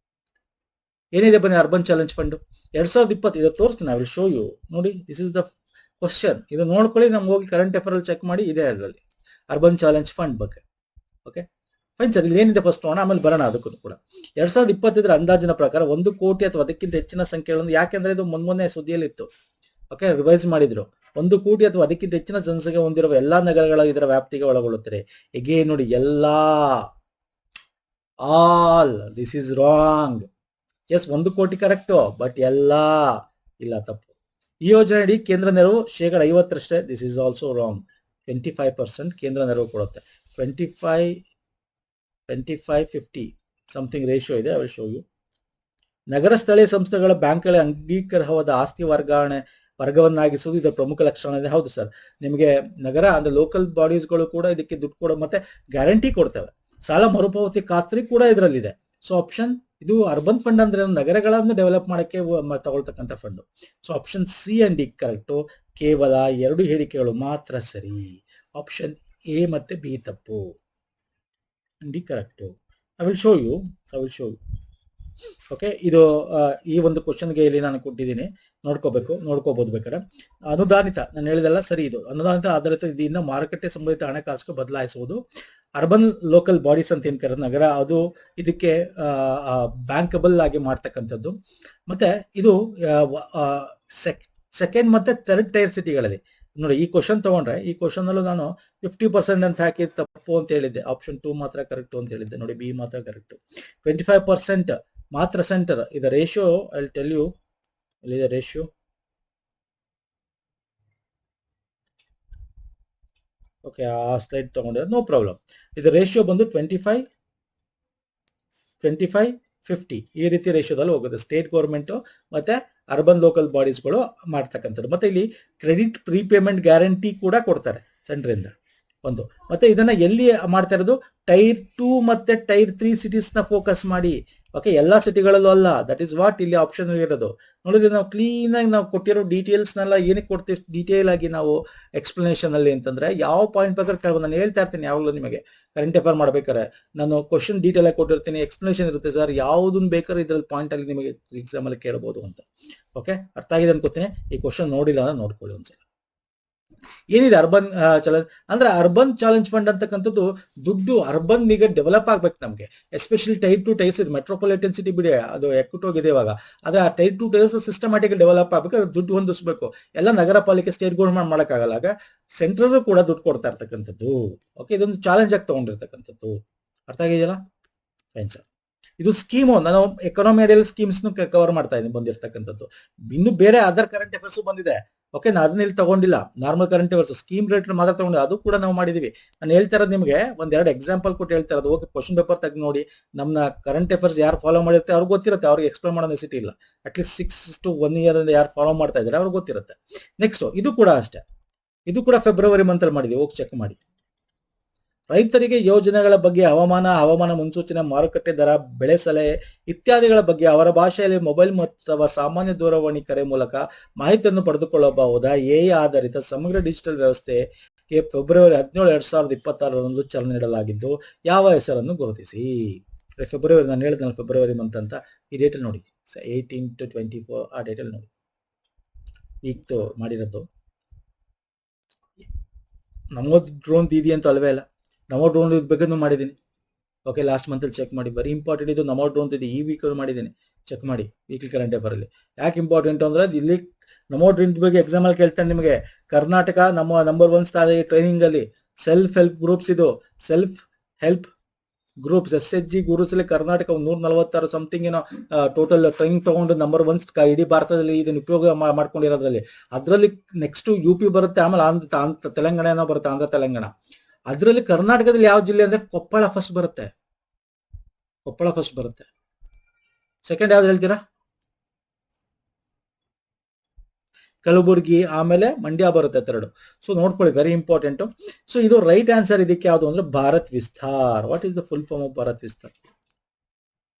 ಏನಿದೆ ಬನ್ನಿ. ಅರ್ಬನ್ ಚಾಲೆಂಜ್ ಫಂಡ್ 2020 ಇದು ತೋರಿಸ್ತೀನಿ, ಐ ವಿಲ್ ಶೋ ಯು. ನೋಡಿ, ದಿಸ್ ಇಸ್ ದ ಕ್ವಶನ್. ಇದು ನೋಡ್ಕೊಳ್ಳಿ, ನಮ್ಗೆ ಹೋಗಿ ಕರೆಂಟ್ ಅಫೇರ್ ಅಲ್ಲಿ ಚೆಕ್ ಮಾಡಿ, ಇದೆ ಅದರಲ್ಲಿ ಅರ್ಬನ್ ಚಾಲೆಂಜ್ ಫಂಡ್ ಬಗ್ಗೆ. Okay fine sir. ಇಲ್ಲಿ ಏನಿದೆ ಫಸ್ಟ್ ನೋಡೋಣ, ಆಮೇಲೆ ಬರೋಣ ಅದಕ್ಕೂ ಕೂಡ. 2025 ಅಂದಾಜಿನ ಪ್ರಕಾರ 1 ಕೋಟಿ ಅಥವಾ ಅದಕ್ಕಿಂತ ಹೆಚ್ಚಿನ ಸಂಖ್ಯೆಗಳನ್ನು, ಯಾಕೆಂದ್ರೆ ಇದು ಮೊನ್ನೆ ಸುದ್ದಿಯಲ್ಲಿ ಇತ್ತು, ಓಕೆ, ರಿವೈಸ್ ಮಾಡಿದ್ರು. 1 ಕೋಟಿ ಅಥವಾ ಅದಕ್ಕಿಂತ ಹೆಚ್ಚಿನ ಜನಸಂಖ್ಯೆ ಹೊಂದಿರುವ ಎಲ್ಲಾ ನಗರಗಳ ಇದರ ವ್ಯಾಪ್ತಿಗೆ ಒಳಗೊಳ್ಳುತ್ತದೆ. ಹೇಗೆ ನೋಡಿ, ಎಲ್ಲಾ, all, this is wrong. Yes, 1 ಕೋಟಿ ಕರೆಕ್ಟು, ಬಟ್ ಎಲ್ಲಾ ಇಲ್ಲ, ತಪ್ಪು. ಈ ಯೋಜನೆ ಅಡಿ ಕೇಂದ್ರ ನೆರವು 50%. This is also wrong. 25% ಕೇಂದ್ರ ನೆರವು ಕೊಡುತ್ತೆ. 25-50 ಸಮಥಿಂಗ್ ರೇಷಿಯೋ ಇದೆ, ಐ ವಿಲ್ ಶೋ ಯು. ನಗರ ಸ್ಥಳೀಯ ಸಂಸ್ಥೆಗಳ ಬ್ಯಾಂಕ್ಗಳ ಅಂಗೀಕಾರವಾದ ಆಸ್ತಿ ವರ್ಗವನ್ನಾಗಿಸುವುದು ಇದರ ಪ್ರಮುಖ ಲಕ್ಷಣ ಇದೆ. ಹೌದು ಸರ್, ನಿಮಗೆ ನಗರ ಅಂದ್ರೆ ಲೋಕಲ್ ಬಾಡೀಸ್ಗಳು ಕೂಡ ಇದಕ್ಕೆ ದುಡ್ಡು ಕೊಡೋ ಮತ್ತೆ ಗ್ಯಾರಂಟಿ ಕೊಡ್ತವೆ. ಸಾಲ ಮರುಪಾವತಿ ಖಾತ್ರಿ ಕೂಡ ಇದರಲ್ಲಿದೆ. ಸೊ ಆಪ್ಷನ್ ಇದು ಅರ್ಬನ್ ಫಂಡ್ ಅಂದ್ರೆ ನಗರಗಳನ್ನು ಡೆವಲಪ್ ಮಾಡಕ್ಕೆ ತಗೊಳ್ತಕ್ಕಂಥ fund. So option C and D correct. ಕೇವಲ 2 ಹೇಳಿಕೆಗಳು ಮಾತ್ರ ಸರಿ. ಆಪ್ಷನ್ ಎ ಮತ್ತೆ ಬಿ ತಪ್ಪು, D correct. I will show you. Okay, ಇದು ಈ ಒಂದು ಕ್ವಶನ್ಗೆ ಇಲ್ಲಿ ನಾನು ಕೊಟ್ಟಿದ್ದೀನಿ, ನೋಡ್ಕೋಬಹುದು ಬೇಕಾದ್ರೆ. ಅನುದಾನಿತ, ನಾನು ಹೇಳಿದೆಲ್ಲ ಸರಿ. ಇದು ಅನುದಾನಿತ ಆಧಾರಿತ ನಿಧಿಯಿಂದ ಮಾರುಕಟ್ಟೆ ಸಂಬಂಧಿತ ಹಣಕಾಸು ಬದಲಾಯಿಸುವುದು. ಅರ್ಬನ್ ಲೋಕಲ್ ಬಾಡೀಸ್ ಅಂತ ಏನ್ ಕರೆದ ನಗರ, ಅದು ಇದಕ್ಕೆ ಬ್ಯಾಂಕಬಲ್ ಆಗಿ ಮಾಡ್ತಕ್ಕಂಥದ್ದು. ಮತ್ತೆ ಇದು ಸೆಕೆಂಡ್ ಮತ್ತೆ ಥರ್ಡ್ ಟೈರ್ ಸಿಟಿಗಳಲ್ಲಿ ನೋಡಿ. ಈ ಕ್ವಶನ್ ತಗೊಂಡ್ರೆ, ಈ ಕ್ವಶನ್ ಅಲ್ಲೂ ನಾನು 50% ಅಂತ ಹಾಕಿ ತಪ್ಪು ಅಂತ ಹೇಳಿದ್ದೆ. ಆಪ್ಷನ್ 2 ಮಾತ್ರ ಕರೆಕ್ಟ್ ಅಂತ ಹೇಳಿದ್ದೆ. ನೋಡಿ, ಬಿ ಮಾತ್ರ ಕರೆಕ್ಟ್. 25% ಮಾತ್ರ ಸೆಂಟರ್. ಇದು ratio, I will tell you. ಎಲ್ಲಿದೆ ರೇಷಿಯೋ? ಓಕೆ, ಆ ಸ್ಲೈಡ್ ತಗೊಂಡಿದ್ರೆ ನೋ ಪ್ರಾಬ್ಲಮ್. ಇದು ರೇಷಿಯೋ ಬಂದು 25-50 ಈ ರೀತಿ ರೇಷಿಯೋದಲ್ಲಿ ಹೋಗುತ್ತೆ. ಸ್ಟೇಟ್ ಗೌರ್ಮೆಂಟ್ ಮತ್ತೆ ಅರ್ಬನ್ ಲೋಕಲ್ ಬಾಡೀಸ್ಗಳು ಮಾಡ್ತಕ್ಕಂಥದ್ದು. ಮತ್ತೆ ಇಲ್ಲಿ ಕ್ರೆಡಿಟ್ ಪ್ರೀಪೇಮೆಂಟ್ ಗ್ಯಾರಂಟಿ ಕೂಡ ಕೊಡ್ತಾರೆ ಸೆಂಟ್ರಿಂದ ಒಂದು. ಮತ್ತೆ ಇದನ್ನ ಎಲ್ಲಿ ಮಾಡ್ತಾ ಇರೋದು? ಟೈರ್ 2 ಮತ್ತೆ ಟೈರ್ 3 ಸಿಟೀಸ್ ನ ಫೋಕಸ್ ಮಾಡಿ. ಓಕೆ, ಎಲ್ಲಾ ಸಿಟಿಗಳಲ್ಲೂ ಅಲ್ಲ. ದಟ್ ಇಸ್ ವಾಟ್ ಇಲ್ಲಿ ಆಪ್ಷನ್ ಇರೋದು. ನೋಡಿದ್ರೆ ನಾವು ಕ್ಲೀನ್ ಆಗಿ ನಾವು ಕೊಟ್ಟಿರೋ ಡೀಟೇಲ್ಸ್ನೆಲ್ಲ ಏನಕ್ಕೆ ಕೊಡ್ತೀವಿ ಡೀಟೇಲ್ ಆಗಿ ನಾವು ಎಕ್ಸ್ಪ್ಲನೇಷನ್ ಅಲ್ಲಿ ಅಂತಂದ್ರೆ, ಯಾವ ಪಾಯಿಂಟ್ ಬೇಕಾದ್ರೆ ಕೇಳ್ಬೋದು. ನಾನು ಹೇಳ್ತಾ ಇರ್ತೀನಿ ಯಾವಾಗಲೂ ನಿಮಗೆ ಕರೆಂಟ್ ಅಫೇರ್ ಮಾಡ್ಬೇಕಾದ್ರೆ ನಾನು ಕ್ವಶನ್ ಡೀಟೇಲ್ ಆಗಿ ಕೊಟ್ಟಿರ್ತೀನಿ, ಎಕ್ಸ್ಪ್ಲನೇಷನ್ ಇರುತ್ತೆ ಸರ್, ಯಾವುದನ್ನ ಬೇಕಾದ್ರೆ ಇದ್ರಲ್ಲಿ ಪಾಯಿಂಟ್ ಅಲ್ಲಿ ನಿಮಗೆ ಎಕ್ಸಾಮ್ ಅಲ್ಲಿ ಕೇಳಬಹುದು ಅಂತ. ಓಕೆ, ಅರ್ಥ ಆಗಿದೆ ಅನ್ಕೋತೀನಿ. ಈ ಕ್ವಶನ್ ನೋಡಿಲ್ಲ ಅಂದ್ರೆ ನೋಡ್ಕೊಳ್ಳಿ ಒಂದ್ಸಲ. ಏನಿದೆ ಅರ್ಬನ್ ಚಾಲೆಂಜ್ ಅಂದ್ರೆ, ಅರ್ಬನ್ ಚಾಲೆಂಜ್ ಫಂಡ್ ಅಂತಕ್ಕಂಥದ್ದು ದುಡ್ಡು ಅರ್ಬನ್ ಈಗ ಡೆವಲಪ್ ಆಗ್ಬೇಕು ನಮಗೆ. Especially tyre 2 tyres metropolitan city ಬಿಡಿ, ಅದು ಎಕ್ಕುಟೋಗಿದೆ ಇವಾಗ. ಅದೇ ಆ ಟೈರ್ 2 ಟೈರ್ಸ್ ಸಿಸ್ಟಮ್ಯಾಟಿಕ್ ಡೆವಲಪ್ ಆಗ್ಬೇಕು, ದುಡ್ಡು ಹೊಂದಿಸ್ಬೇಕು. ಎಲ್ಲ ನಗರ ಪಾಲಿಕೆ ಸ್ಟೇಟ್ ಗೌರ್ಮೆಂಟ್ ಮಾಡಕ್ಕಾಗಲ್ಲ. ಆಗ ಸೆಂಟ್ರಲ್ ಕೂಡ ದುಡ್ಡು ಕೊಡ್ತಾ ಇರ್ತಕ್ಕಂಥದ್ದು. ಓಕೆ, ಇದೊಂದು ಚಾಲೆಂಜ್ ಆಗಿ ತಗೊಂಡಿರ್ತಕ್ಕಂಥದ್ದು. ಅರ್ಥ ಆಗಿದೆಯಲ್ಲ? Fine sir. ಇದು ಸ್ಕೀಮು, ನಾನು ಎಕಾನಮಿ ಅಡಿಯಲ್ಲಿ ಸ್ಕೀಮ್ಸ್ ಕವರ್ ಮಾಡ್ತಾ ಇದ್ದೀನಿ ಬಂದಿರ್ತಕ್ಕಂಥದ್ದು. ಇನ್ನು ಬೇರೆ ಅದರ್ ಕರೆಂಟ್ ಅಫೇರ್ಸ್ ಬಂದಿದೆ. ಓಕೆ, ನಾನು ಅದನ್ನ ಇಲ್ಲಿ ತಗೊಂಡಿಲ್ಲ. Normal current affairs scheme rate ಮಾತ್ರ ತಗೊಂಡಿಲ್ಲ, ಅದು ಕೂಡ ನಾವು ಮಾಡಿದೀವಿ. ನಾನು ಹೇಳ್ತಾ ಇರೋದು ನಿಮಗೆ 1-2 ಎಕ್ಸಾಂಪಲ್ ಕೊಟ್ಟು ಹೇಳ್ತಾ ಇರೋದು. ಓಕೆ, ಕ್ವಶನ್ ಪೇಪರ್ ತೆಗೆದು ನೋಡಿ. ನಮ್ಮ ಕರೆಂಟ್ ಅಫೇರ್ಸ್ ಯಾರು ಫಾಲೋ ಮಾಡಿರುತ್ತೆ ಅವ್ರಿಗೆ ಗೊತ್ತಿರುತ್ತೆ, ಅವ್ರಿಗೆ ಎಕ್ಸ್ಪ್ಲೇನ್ ಮಾಡೋ ನೆಸಿಟಿ ಇಲ್ಲ. ಅಟ್ಲೀಸ್ಟ್ 6 to 1 year ಯಾರು ಫಾಲೋ ಮಾಡ್ತಾ ಇದ್ದಾರೆ ಅವ್ರಿಗೆ ಗೊತ್ತಿರುತ್ತೆ. ನೆಕ್ಸ್ಟ್ ಇದು ಕೂಡ ಅಷ್ಟೇ, ಇದು ಕೂಡ ಫೆಬ್ರವರಿ ಮಂತಲ್ಲಿ ಮಾಡಿದೀವಿ, ಹೋಗಿ ಚೆಕ್ ಮಾಡಿ. ರೈತರಿಗೆ ಯೋಜನೆಗಳ ಬಗ್ಗೆ ಹವಾಮಾನ ಮುನ್ಸೂಚನೆ, ಮಾರುಕಟ್ಟೆ ದರ, ಬೆಳೆ ಸಲಹೆ ಇತ್ಯಾದಿಗಳ ಬಗ್ಗೆ ಅವರ ಭಾಷೆಯಲ್ಲಿ ಮೊಬೈಲ್ ಅಥವಾ ಸಾಮಾನ್ಯ ದೂರವಾಣಿ ಕರೆ ಮೂಲಕ ಮಾಹಿತಿಯನ್ನು ಪಡೆದುಕೊಳ್ಳಬಹುದಾ ಎಐ ಆಧಾರಿತ ಸಮಗ್ರ ಡಿಜಿಟಲ್ ವ್ಯವಸ್ಥೆಗೆ ಫೆಬ್ರವರಿ 17, 2026 ಚಾಲನೆ ನೀಡಲಾಗಿದ್ದು, ಯಾವ ಹೆಸರನ್ನು ಗುರುತಿಸಿ? ಫೆಬ್ರವರಿ, ನಾನು ಹೇಳಿದ್ನಲ್ಲ ಫೆಬ್ರವರಿ ಮಂತ್ ಅಂತ, ಈ ಡೇಟಲ್ಲಿ ನೋಡಿ, 18 to 24 ಆ ಡೇಟಲ್ಲಿ ನೋಡಿ, ಈಗ ಮಾಡಿರೋದು. ನಮಗೂ ಡ್ರೋನ್ ದೀದಿ ಅಂತ ಅಲ್ವೇ ಇಲ್ಲ. ನಮೋ ಡ್ರೋನ್ ಬಗ್ಗೆ ಮಾಡಿದ್ದೀನಿ. ಓಕೆ, ಲಾಸ್ಟ್ ಮಂತಲ್ಲಿ ಚೆಕ್ ಮಾಡಿ. ವೆರಿ ಇಂಪಾರ್ಟೆಂಟ್ ಇದು. ನಮೋ ಡ್ರೋನ್ ಇದೆ, ಈ ವೀಕ್ ಮಾಡಿದ್ದೀನಿ, ಚೆಕ್ ಮಾಡಿ ವೀಕ್ಲಿ ಕರೆಂಟ್ ಅಫೇರ್ ಅಲ್ಲಿ. ಯಾಕೆ ಇಂಪಾರ್ಟೆಂಟ್ ಅಂದ್ರೆ ಇಲ್ಲಿ ನಮೋ ಡ್ರೋನ್ ಬಗ್ಗೆ ಎಕ್ಸಾಮ್ ಅಲ್ಲಿ ಕೇಳ್ತಾನೆ ನಿಮಗೆ. ಕರ್ನಾಟಕ ನಮ್ಮ ನಂಬರ್ 1 ಸ್ಥಾನ ಟ್ರೈನಿಂಗ್ ಅಲ್ಲಿ. ಸೆಲ್ಫ್ ಹೆಲ್ಪ್ ಗ್ರೂಪ್ಸ್ ಇದು, self help groups SHG groups ಅಲ್ಲಿ ಕರ್ನಾಟಕ 146 ಸಮಥಿಂಗ್ ಏನೋ ಟೋಟಲ್ ಟ್ರೈನಿಂಗ್ ತಗೊಂಡು ನಂಬರ್ 1 ಇಡೀ ಭಾರತದಲ್ಲಿ ಇದನ್ನ ಉಪಯೋಗ ಮಾಡ್ಕೊಂಡಿರೋದ್ರಲ್ಲಿ. ಅದರಲ್ಲಿ ನೆಕ್ಸ್ಟ್ UP ಬರುತ್ತೆ, ಆಮೇಲೆ ಆಂಧ್ರ ತೆಲಂಗಾಣ ಏನೋ ಬರುತ್ತೆ, ಆಂಧ್ರ ತೆಲಂಗಾಣ. ಅದರಲ್ಲಿ ಕರ್ನಾಟಕದಲ್ಲಿ ಯಾವ ಜಿಲ್ಲೆ ಅಂದ್ರೆ ಕೊಪ್ಪಳ ಫಸ್ಟ್ ಬರುತ್ತೆ. ಕೊಪ್ಪಳ ಫಸ್ಟ್ ಬರುತ್ತೆ. ಸೆಕೆಂಡ್ ಯಾವ್ದು ಹೇಳ್ತೀರಾ? ಕಲಬುರ್ಗಿ, ಆಮೇಲೆ ಮಂಡ್ಯ ಬರುತ್ತೆ ಥರ್ಡ್. ಸೊ ನೋಡ್ಕೊಳ್ಳಿ, ವೆರಿ ಇಂಪಾರ್ಟೆಂಟ್. ಸೊ ಇದು ರೈಟ್ ಆನ್ಸರ್. ಇದಕ್ಕೆ ಯಾವುದು ಅಂದ್ರೆ Bharat Vistaar. What is the full form of Bharat Vistaar?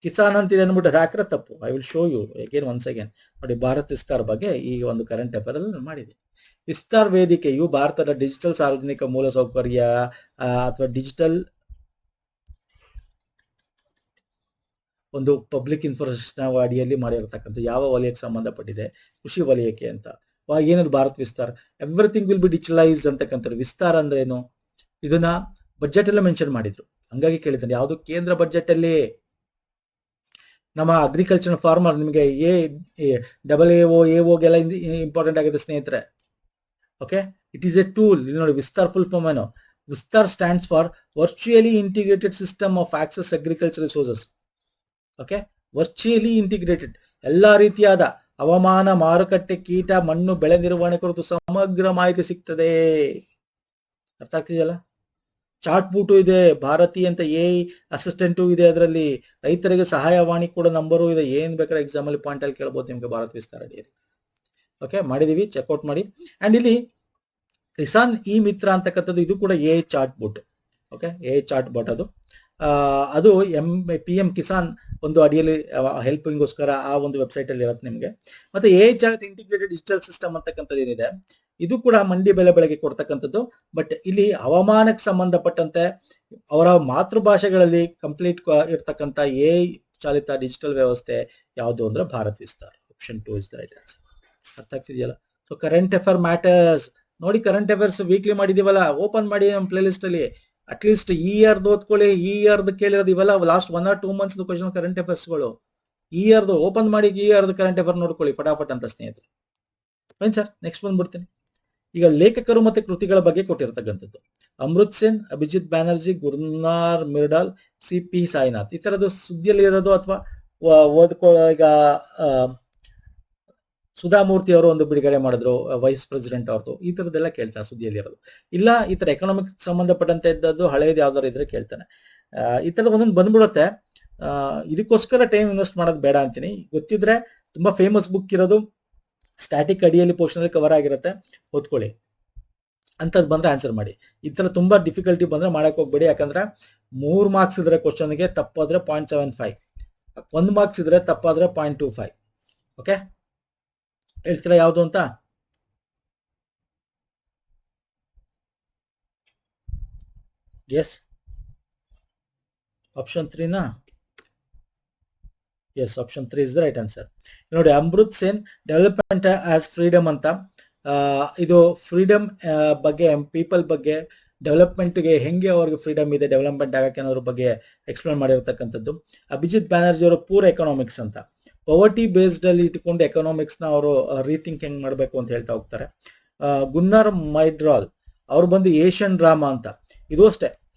ಕಿಸಾನ್ ಅಂತ ಇದೆ ಅಂದ್ಬಿಟ್ಟು ಹಾಕಿದ್ರೆ ತಪ್ಪು. I will show you again once again. ನೋಡಿ, ಭಾರತ್ ವಿಸ್ತಾರ್ ಬಗ್ಗೆ ಈ ಒಂದು ಕರೆಂಟ್ ಅಫೇರ್ ಅಲ್ಲಿ ಮಾಡಿದೆ. ವಿಸ್ತಾರ್ ವೇದಿಕೆಯು ಭಾರತದ ಡಿಜಿಟಲ್ ಸಾರ್ವಜನಿಕ ಮೂಲಸೌಕರ್ಯ ಅಥವಾ ಡಿಜಿಟಲ್ ಒಂದು ಪಬ್ಲಿಕ್ ಇನ್ಫಾರ್ಮೇಶನ್ ಅಡಿಯಲ್ಲಿ ಮಾಡಿರತಕ್ಕಂಥ ಯಾವ ವಲಯಕ್ಕೆ ಸಂಬಂಧಪಟ್ಟಿದೆ? ಕೃಷಿ ವಲಯಕ್ಕೆ ಅಂತ. ಏನದು Bharat Vistar? Everything will be digitalise ಅಂತಕ್ಕಂಥದ್ದು. ವಿಸ್ತಾರ ಅಂದ್ರೆ ಏನು? ಇದನ್ನ ಬಜೆಟ್ ಎಲ್ಲ ಮೆನ್ಷನ್ ಮಾಡಿದ್ರು, ಹಂಗಾಗಿ ಕೇಳಿದ್ದಾನೆ. ಯಾವುದು ಕೇಂದ್ರ ಬಜೆಟ್ ಅಲ್ಲಿ ನಮ್ಮ ಅಗ್ರಿಕಲ್ಚರ್ ಫಾರ್ಮರ್ ನಿಮಗೆ AAO ಇಂಪಾರ್ಟೆಂಟ್ ಆಗಿದೆ ಸ್ನೇಹಿತರೆ. Okay, it is a tool. ಇಲ್ಲಿ ನೋಡಿ, ವಿಸ್ತಾರ್ ಫುಲ್ ಫಾರ್ಮ್ ಏನು? Vistaar stands for virtually integrated system of access agriculture resources. Okay, virtually integrated, ಎಲ್ಲಾ ರೀತಿಯಾದ ಹವಾಮಾನ, ಮಾರುಕಟ್ಟೆ, ಕೀಟ, ಮಣ್ಣು, ಬೆಳೆ ನಿರ್ವಹಣೆ ಕುರಿತು ಸಮಗ್ರ ಮಾಹಿತಿ ಸಿಗ್ತದೆ. ಅರ್ಥ ಆಗ್ತಿದೆಯಲ್ಲ? ಚಾಟ್ ಬೂಟು ಇದೆ, ಭಾರತಿ ಅಂತ ಅಸಿಸ್ಟೆಂಟು ಇದೆ, ಅದರಲ್ಲಿ ರೈತರಿಗೆ ಸಹಾಯವಾಣಿ ಕೂಡ ನಂಬರು ಇದೆ. ಏನ್ ಬೇಕಾದ್ರೆ ಎಕ್ಸಾಮ್ ಅಲ್ಲಿ ಪಾಯಿಂಟ್ ಅಲ್ಲಿ ಕೇಳಬಹುದು ನಿಮ್ಗೆ ಭಾರತ್ ವಿಸ್ತಾರ ಅಡಿಯಲ್ಲಿ. ಓಕೆ, ಮಾಡಿದೀವಿ, ಚೆಕ್ಔಟ್ ಮಾಡಿ. ಅಂಡ್ ಇಲ್ಲಿ ಕಿಸಾನ್ ಮಿತ್ರ ಅಂತಕ್ಕಂಥದ್ದು, ಇದು ಕೂಡ chatbot. Okay, chatbot ಅದು PM ಕಿಸಾನ್ ಒಂದು ಅಡಿಯಲ್ಲಿ ಹೆಲ್ಪಿಂಗ್ಗೋಸ್ಕರ ಆ ಒಂದು ವೆಬ್ಸೈಟ್ ಅಲ್ಲಿ ಇರುತ್ತೆ ನಿಮಗೆ. ಮತ್ತೆ ಚಾಟ್ ಇಂಟಿಗ್ರೇಟೆಡ್ ಡಿಜಿಟಲ್ ಸಿಸ್ಟಮ್ ಅಂತಕ್ಕಂಥದ್ದು ಏನಿದೆ, ಇದು ಕೂಡ ಮಂಡಿ ಬೆಳೆಗೆ ಕೊಡ್ತಕ್ಕಂಥದ್ದು. ಬಟ್ ಇಲ್ಲಿ ಹವಾಮಾನಕ್ಕೆ ಸಂಬಂಧಪಟ್ಟಂತೆ ಅವರ ಮಾತೃಭಾಷೆಗಳಲ್ಲಿ ಕಂಪ್ಲೀಟ್ ಇರ್ತಕ್ಕಂಥ ಚಾಲಿತ ಡಿಜಿಟಲ್ ವ್ಯವಸ್ಥೆ ಯಾವುದು ಅಂದ್ರೆ Bharat Vistaar. Option 2 is the right answer. ಅರ್ಥ ಆಗ್ತಿದೆಯಲ್ಲ? ಸೊ ಕರೆಂಟ್ ಅಫೇರ್ ಮ್ಯಾಟರ್ಸ್ ನೋಡಿ, ಕರೆಂಟ್ ಅಫೇರ್ಸ್ ವೀಕ್ಲಿ ಮಾಡಿದೀವಲ್ಲ, ಓಪನ್ ಮಾಡಿ ನಮ್ಮ ಪ್ಲೇ ಲಿಸ್ಟ್ ಅಲ್ಲಿ. ಅಟ್ಲೀಸ್ಟ್ ಈ ಇಯರ್ದು ಓದ್ಕೊಳ್ಳಿ, ಈ ಇಯರ್ದು ಕೇಳಿರೋದು ಇವೆಲ್ಲ last 1 or 2 months question current ಅಫೇರ್ಸ್ಗಳು. ಈ ಇಯರ್ದು ಓಪನ್ ಮಾಡಿ, ಈ ಇಯರ್ದು ಕರೆಂಟ್ ಅಫೇರ್ ನೋಡ್ಕೊಳ್ಳಿ ಫಟಾಫಟ್ ಅಂತ ಸ್ನೇಹಿತರೆ. ಫೈನ್ ಸರ್, ನೆಕ್ಸ್ಟ್ ಬಂದ್ಬಿಡ್ತೀನಿ. ಈಗ ಲೇಖಕರು ಮತ್ತೆ ಕೃತಿಗಳ ಬಗ್ಗೆ ಕೊಟ್ಟಿರ್ತಕ್ಕಂಥದ್ದು. ಅಮೃತ್ ಸೇನ್, ಅಭಿಜಿತ್ ಬ್ಯಾನರ್ಜಿ, ಗುರ್ನಾರ್ ಮಿರ್ಡಾಲ್, CP ಸಾಯಿನಾಥ್. ಈ ತರದ್ದು ಸುದ್ದಿಯಲ್ಲಿ ಇರೋದು ಅಥವಾ ಈಗ ಸುಧಾಮೂರ್ತಿ ಅವರು ಒಂದು ಬಿಡುಗಡೆ ಮಾಡಿದ್ರು, ವೈಸ್ ಪ್ರೆಸಿಡೆಂಟ್ ಅವ್ರದ್ದು. ಈ ತರದ್ದೆಲ್ಲ ಕೇಳ್ತಾನೆ ಸುದ್ದಿಯಲ್ಲಿ ಇರೋದು. ಇಲ್ಲ ಈ ತರ ಎಕನಾಮಿಕ್ ಸಂಬಂಧಪಟ್ಟಂತೆ ಇದ್ದದ್ದು ಹಳೇದು ಯಾವ್ದಾರು ಇದ್ರೆ ಕೇಳ್ತಾನೆ. ಈ ತರದ ಒಂದೊಂದು ಬಂದ್ಬಿಡುತ್ತೆ. ಇದಕ್ಕೋಸ್ಕರ ಟೈಮ್ ಇನ್ವೆಸ್ಟ್ ಮಾಡೋದು ಬೇಡ ಅಂತೀನಿ. ಗೊತ್ತಿದ್ರೆ ತುಂಬಾ ಫೇಮಸ್ ಬುಕ್ ಇರೋದು, ಸ್ಟ್ಯಾಟಿಕ್ ಅಡಿಯಲ್ಲಿ ಪೋರ್ಷನ್ ಅಲ್ಲಿ ಕವರ್ ಆಗಿರುತ್ತೆ, ಓದ್ಕೊಳ್ಳಿ. ಅಂತದ್ ಬಂದ್ರೆ ಆನ್ಸರ್ ಮಾಡಿ. ಈ ತರ ತುಂಬಾ ಡಿಫಿಕಲ್ಟಿ ಬಂದ್ರೆ ಮಾಡಕ್ ಹೋಗ್ಬೇಡಿ. ಯಾಕಂದ್ರೆ 3 ಮಾರ್ಕ್ಸ್ ಇದ್ರೆ ಕ್ವಶನ್ಗೆ, ತಪ್ಪಾದ್ರೆ 0.75, 1 ಮಾರ್ಕ್ಸ್ ಇದ್ರೆ ತಪ್ಪಾದ್ರೆ 0.25. ಓಕೆ, ಹೇಳ್ತೀರಾ ಯಾವುದು ಅಂತ? ಎಸ್, ಆಪ್ಷನ್ 3ನಾ? Yes, option 3 is the right answer. ನೋಡಿ, Amrit Sen development as freedom ಅಂತ, ಇದು ಫ್ರೀಡಮ್ ಬಗ್ಗೆ, ಪೀಪಲ್ ಬಗ್ಗೆ, ಡೆವಲಪ್ಮೆಂಟ್ಗೆ ಹೆಂಗೆ ಅವ್ರಿಗೆ ಫ್ರೀಡಮ್ ಇದೆ ಡೆವಲಪ್ಮೆಂಟ್ ಆಗಕ್ಕೆ ಅನ್ನೋದ್ರ ಬಗ್ಗೆ ಎಕ್ಸ್ಪ್ಲೇನ್ ಮಾಡಿರ್ತಕ್ಕಂಥದ್ದು. ಅಭಿಜಿತ್ ಬ್ಯಾನರ್ಜಿ ಅವರು ಪೂರ್ ಎಕನಾಮಿಕ್ಸ್ ಅಂತ, ಪವರ್ಟಿ ಬೇಸ್ಡ್ ಅಲ್ಲಿ ಇಟ್ಕೊಂಡು ಎಕನಾಮಿಕ್ಸ್ ನ ಅವರು ರೀಥಿಂಕ್ ಹೆಂಗ್ ಮಾಡಬೇಕು ಅಂತ ಹೇಳ್ತಾ ಹೋಗ್ತಾರೆ. ಗುನ್ನಾರ್ ಮೈಡ್ರಾಲ್ ಅವ್ರು ಬಂದು ಏಷ್ಯನ್ ಡ್ರಾಮಾ ಅಂತ, ಇದು ಅಷ್ಟೇ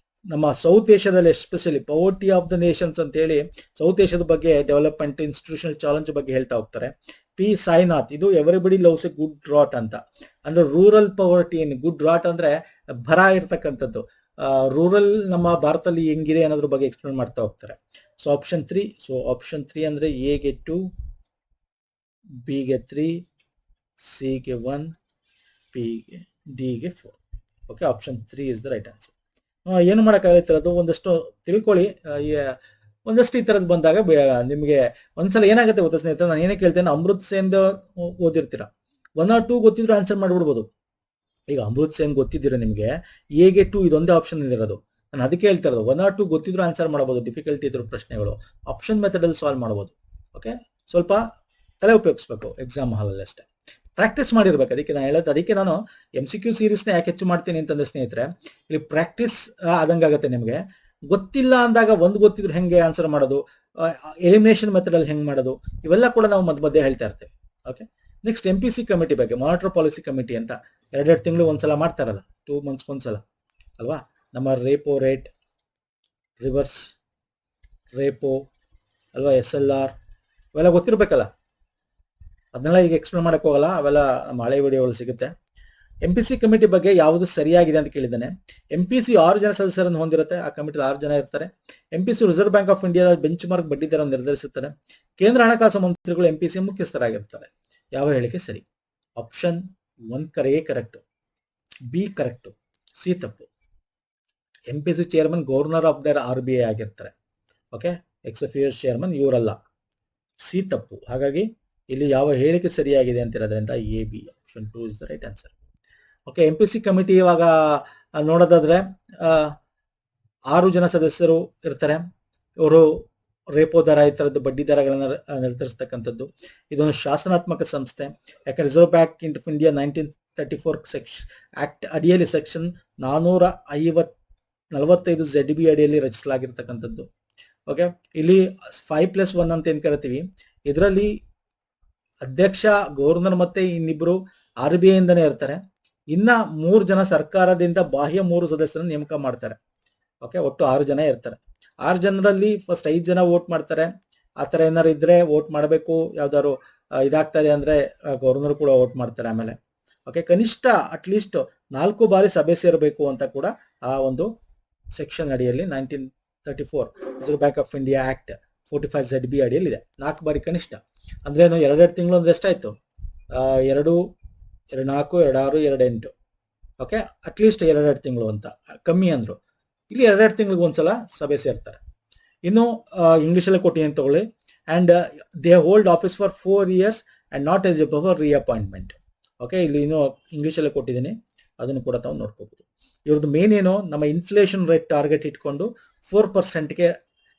ನಮ್ಮ ಸೌತ್ ಏಷ್ಯಾದಲ್ಲಿ ಎಸ್ಪೆಷಲಿ ಪವರ್ಟಿ ಆಫ್ ದ ನೇಷನ್ಸ್ ಅಂತ ಹೇಳಿ ಸೌತ್ ಏಷ್ಯಾದ ಬಗ್ಗೆ ಡೆವಲಪ್ಮೆಂಟ್ ಇನ್ಸ್ಟಿಟ್ಯೂಷನಲ್ ಚಾಲೆಂಜ್ ಬಗ್ಗೆ ಹೇಳ್ತಾ ಹೋಗ್ತಾರೆ. P ಸಾಯಿನಾಥ್, ಇದು everybody loves a good drought ಅಂತ, ಅಂದ್ರೆ ರೂರಲ್ ಪವರ್ಟಿ. ಏನು ಗುಡ್ ರಾಟ್ ಅಂದ್ರೆ ಭರ ಇರ್ತಕ್ಕಂಥದ್ದು. ರೂರಲ್ ನಮ್ಮ ಭಾರತದಲ್ಲಿ ಹೆಂಗಿದೆ ಅನ್ನೋದ್ರ ಬಗ್ಗೆ ಎಕ್ಸ್ಪ್ಲೇನ್ ಮಾಡ್ತಾ ಹೋಗ್ತಾರೆ. So option 3. ಸೊ ಆಪ್ಷನ್ 3 ಅಂದ್ರೆ ಎಗೆ 2, ಬಿಗೆ 3, ಸಿಗೆ 1, ಡಿಗೆ 4. Okay, option 3 is the right answer. ಏನು ಮಾಡೋಕ್ಕಾಗತ್ತೆ, ಅದು ಒಂದಷ್ಟು ತಿಳ್ಕೊಳ್ಳಿ. ಒಂದಷ್ಟು ಈ ತರದ್ ಬಂದಾಗ ನಿಮ್ಗೆ ಒಂದ್ಸಲ ಏನಾಗುತ್ತೆ ಗೊತ್ತಾ ಸ್ನೇಹಿತರೆ, ನಾನು ಏನೇ ಕೇಳ್ತೇನೆ, ಅಮೃತ್ ಸೇನ್ ಓದಿರ್ತೀರಾ, 1 or 2 ಗೊತ್ತಿದ್ರು ಆನ್ಸರ್ ಮಾಡ್ಬಿಡ್ಬೋದು. ಈಗ ಅಮೃತ್ ಸೇನ್ ಗೊತ್ತಿದ್ದೀರಾ ನಿಮ್ಗೆ, ಎಗೆ 2 ಇದೊಂದೇ ಆಪ್ಷನ್ ಇರೋದು. ನಾನು ಅದಕ್ಕೆ ಹೇಳ್ತಾ ಇರೋದು, 1 or 2 ಗೊತ್ತಿದ್ರು ಆನ್ಸರ್ ಮಾಡಬಹುದು. ಡಿಫಿಕಲ್ಟಿ ಇದ್ರು ಪ್ರಶ್ನೆಗಳು ಆಪ್ಷನ್ ಮೆಥಡ್ ಅಲ್ಲಿ ಸಾಲ್ವ್ ಮಾಡಬಹುದು. ಓಕೆ, ಸ್ವಲ್ಪ ತಲೆ ಉಪಯೋಗಿಸ್ಬೇಕು ಎಕ್ಸಾಮ್ ಹಾಲಲ್ಲಿ ಅಷ್ಟೇ. ಪ್ರಾಕ್ಟೀಸ್ ಮಾಡಿರ್ಬೇಕು. ಅದಕ್ಕೆ ನಾನು ಹೇಳೋದು, ಅದಕ್ಕೆ ನಾನು MCQ ಸೀರೀಸ್ನ ಯಾಕೆ ಹೆಚ್ಚು ಮಾಡ್ತೀನಿ ಅಂತಂದ್ರೆ ಸ್ನೇಹಿತರೆ, ಇಲ್ಲಿ ಪ್ರಾಕ್ಟೀಸ್ ಆದಂಗಾಗತ್ತೆ ನಿಮಗೆ. ಗೊತ್ತಿಲ್ಲ ಅಂದಾಗ ಒಂದು ಗೊತ್ತಿದ್ರು ಹೆಂಗೆ ಆನ್ಸರ್ ಮಾಡೋದು, ಎಲಿಮಿನೇಷನ್ ಮೆಥಡ್ ಅಲ್ಲಿ ಹೆಂಗೆ ಮಾಡೋದು, ಇವೆಲ್ಲ ಕೂಡ ನಾವು ಮಧ್ಯೆ ಹೇಳ್ತಾ ಇರ್ತೇವೆ. ಓಕೆ, ನೆಕ್ಸ್ಟ್ MPC ಕಮಿಟಿ ಬಗ್ಗೆ, ಮಾನಿಟರ್ ಪಾಲಿಸಿ ಕಮಿಟಿ ಅಂತ 2 ತಿಂಗಳು ಒಂದ್ಸಲ ಮಾಡ್ತಾರಲ್ಲ, 2 months ಒಂದ್ಸಲ ಅಲ್ವಾ. ನಮ್ಮ ರೇಪೋ ರೇಟ್, ರಿವರ್ಸ್ ರೇಪೋ ಅಲ್ವಾ, SLR ಇವೆಲ್ಲ ಗೊತ್ತಿರ್ಬೇಕಲ್ಲ. ಅದನ್ನೆಲ್ಲ ಈಗ ಎಕ್ಸ್ಪ್ಲೇನ್ ಮಾಡಕ್ ಹೋಗಲ್ಲ, ಅವೆಲ್ಲ ನಮ್ಮ ಹಳೆ ವಿಡಿಯೋಗಳು ಸಿಗುತ್ತೆ. MPC ಕಮಿಟಿ ಬಗ್ಗೆ ಯಾವುದು ಸರಿಯಾಗಿದೆ ಅಂತ ಕೇಳಿದ್ದಾನೆ. MPC 6 ಜನ ಸದಸ್ಯರನ್ನು ಹೊಂದಿರುತ್ತೆ, ಆ ಕಮಿಟಿ 6 ಜನ ಇರ್ತಾರೆ. MPC ರಿಸರ್ವ್ ಬ್ಯಾಂಕ್ ಆಫ್ ಇಂಡಿಯಾದ ಬೆಂಚ್ ಮಾರ್ಕ್ ಬಡ್ಡಿ ದರ ನಿರ್ಧರಿಸುತ್ತಾರೆ. ಕೇಂದ್ರ ಹಣಕಾಸು ಮಂತ್ರಿಗಳು MPC ಮುಖ್ಯಸ್ಥರಾಗಿರ್ತಾರೆ. ಯಾವ ಹೇಳಿಕೆ ಸರಿ? Option 1 A correct, B correct, C ತಪ್ಪು. MPC chairman governor of the RBI ಆಗಿರ್ತಾರೆ. ಓಕೆ, ಎಕ್ಸ್ ಅಫಿಷಿಯಲ್ ಚೇರ್ಮನ್ ಇವರಲ್ಲ. C ತಪ್ಪು. ಹಾಗಾಗಿ ಇಲ್ಲಿ ಯಾವ ಹೇಳಿಕೆ ಸರಿಯಾಗಿದೆ ಅಂತ ಇರೋದ್ರಿಂದ AB, option 2 is the right answer. Okay, MPC committee ಇವಾಗ ನೋಡೋದಾದ್ರೆ 6 ಜನ ಸದಸ್ಯರು ಇರ್ತಾರೆ. ಇವರು ರೇಪೋ ದರ ಈ ತರದ್ದು ಬಡ್ಡಿ ದರಗಳನ್ನ ನಿರ್ಧರಿಸ್ತಕ್ಕಂಥದ್ದು. ಇದೊಂದು ಶಾಸನಾತ್ಮಕ ಸಂಸ್ಥೆ. ಯಾಕೆ reserve bank of India 1934 act ಅಡಿಯಲ್ಲಿ ಸೆಕ್ಷನ್ 445 ZB ಅಡಿಯಲ್ಲಿ ರಚಿಸಲಾಗಿರ್ತಕ್ಕಂಥದ್ದು. ಓಕೆ, ಇಲ್ಲಿ 5+1 ಅಂತ ಏನ್ ಕರಿತೀವಿ, ಇದರಲ್ಲಿ ಅಧ್ಯಕ್ಷ, ಗವರ್ನರ್ ಮತ್ತೆ ಇನ್ನಿಬ್ರು RBI ಇಂದನೇ ಇರ್ತಾರೆ. ಇನ್ನ 3 ಜನ ಸರ್ಕಾರದಿಂದ ಬಾಹ್ಯ 3 ಸದಸ್ಯರನ್ನು ನೇಮಕ ಮಾಡ್ತಾರೆ. ಓಕೆ, ಒಟ್ಟು 6 ಜನ ಇರ್ತಾರೆ. 6 ಜನರಲ್ಲಿ ಫಸ್ಟ್ 5 ಜನ ವೋಟ್ ಮಾಡ್ತಾರೆ. ಆತರ ಏನಾರು ಇದ್ರೆ ವೋಟ್ ಮಾಡಬೇಕು, ಯಾವ್ದಾದ್ರು ಇದಾಗ್ತದೆ ಅಂದ್ರೆ ಗವರ್ನರ್ ಕೂಡ ವೋಟ್ ಮಾಡ್ತಾರೆ ಆಮೇಲೆ. ಓಕೆ, ಕನಿಷ್ಠ ಅಟ್ಲೀಸ್ಟ್ 4 ಬಾರಿ ಸಭೆ ಸೇರಬೇಕು ಅಂತ ಕೂಡ ಆ ಒಂದು ಸೆಕ್ಷನ್ ಅಡಿಯಲ್ಲಿ 1934 reserve bank of India act 45 ZB ಅಡಿಯಲ್ಲಿ ಇದೆ. 4 ಬಾರಿ ಕನಿಷ್ಠ ಅಂದ್ರೆ 2 ತಿಂಗಳು ಅಂದ್ರೆ ಎಷ್ಟಾಯ್ತು? 2, 4, 2, 6, 2, 8. ಓಕೆ, ಅಟ್ಲೀಸ್ಟ್ 2 ತಿಂಗಳು ಅಂತ ಕಮ್ಮಿ ಅಂದ್ರು. ಇಲ್ಲಿ 2 ತಿಂಗಳಿಗೆ ಒಂದ್ಸಲ ಸಭೆ ಸೇರ್ತಾರೆ. ಇನ್ನು ಇಂಗ್ಲಿಷಲ್ಲಿ ಕೊಟ್ಟಿ ಅಂತ ತಗೊಳ್ಳಿ. And they hold office for 4 years and not eligible for reappointment. Okay, ಇಲ್ಲಿ ಇನ್ನು ಇಂಗ್ಲಿಷಲ್ಲೇ ಕೊಟ್ಟಿದ್ದೀನಿ, ಅದನ್ನು ಕೂಡ ತಾವು ನೋಡ್ಕೋಬಹುದು. ಇವ್ರದ್ದು ಮೇನ್ ಏನು, ನಮ್ಮ ಇನ್ಫ್ಲೇಷನ್ ರೇಟ್ ಟಾರ್ಗೆಟ್ ಇಟ್ಕೊಂಡು 4%ಗೆ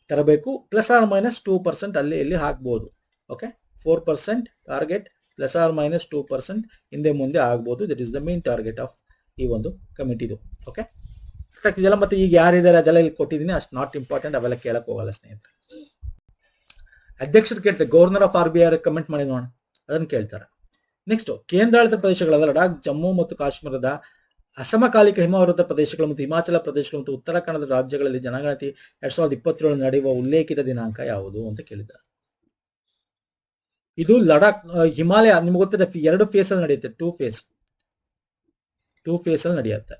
ತರಬೇಕು, ±2% ಅಲ್ಲಿ ಇಲ್ಲಿ ಹಾಕ್ಬೋದು. ಓಕೆ, 4% ಟಾರ್ಗೆಟ್ ±2% ಹಿಂದೆ ಮುಂದೆ ಆಗ್ಬೋದು. That is the main target of ಈ ಒಂದು ಕಮಿಟಿದು. ಓಕೆ, ಇದೆಲ್ಲ ಮತ್ತೆ ಈಗ ಯಾರಿದ್ದಾರೆ ಅದೆಲ್ಲ ಇಲ್ಲಿ ಕೊಟ್ಟಿದ್ದೀನಿ, ಅಷ್ಟು ನಾಟ್ ಇಂಪಾರ್ಟೆಂಟ್, ಅವೆಲ್ಲ ಕೇಳಕ್ ಹೋಗಲ್ಲ ಸ್ನೇಹಿತರೆ. ಅಧ್ಯಕ್ಷರು ಕೇಳ್ತಾರೆ, ಗವರ್ನರ್ ಆಫ್ RBI ಕಮೆಂಟ್ ಮಾಡಿ ನೋಡೋಣ, ಅದನ್ನು ಕೇಳ್ತಾರೆ. ನೆಕ್ಸ್ಟ್, ಕೇಂದ್ರಾಡಳಿತ ಪ್ರದೇಶಗಳಾದ ಲಡಾಖ್, ಜಮ್ಮು ಮತ್ತು ಕಾಶ್ಮೀರದ ಅಸಮಕಾಲಿಕ ಹಿಮಾವೃತ ಪ್ರದೇಶಗಳು ಮತ್ತು ಹಿಮಾಚಲ ಪ್ರದೇಶಗಳು ಮತ್ತು ಉತ್ತರಾಖಂಡದ ರಾಜ್ಯಗಳಲ್ಲಿ ಜನಗಣತಿ 2027 ನಡೆಯುವ ಉಲ್ಲೇಖಿತ ದಿನಾಂಕ ಯಾವುದು ಅಂತ ಕೇಳಿದ್ದಾರೆ. ಇದು ಲಡಾಖ್, ಹಿಮಾಲಯ ನಿಮ್ಗೆ ಗೊತ್ತಿದೆ 2 ಫೇಸ್ ಅಲ್ಲಿ ನಡೆಯುತ್ತೆ. 2 ಫೇಸ್ ಅಲ್ಲಿ ನಡೆಯುತ್ತೆ.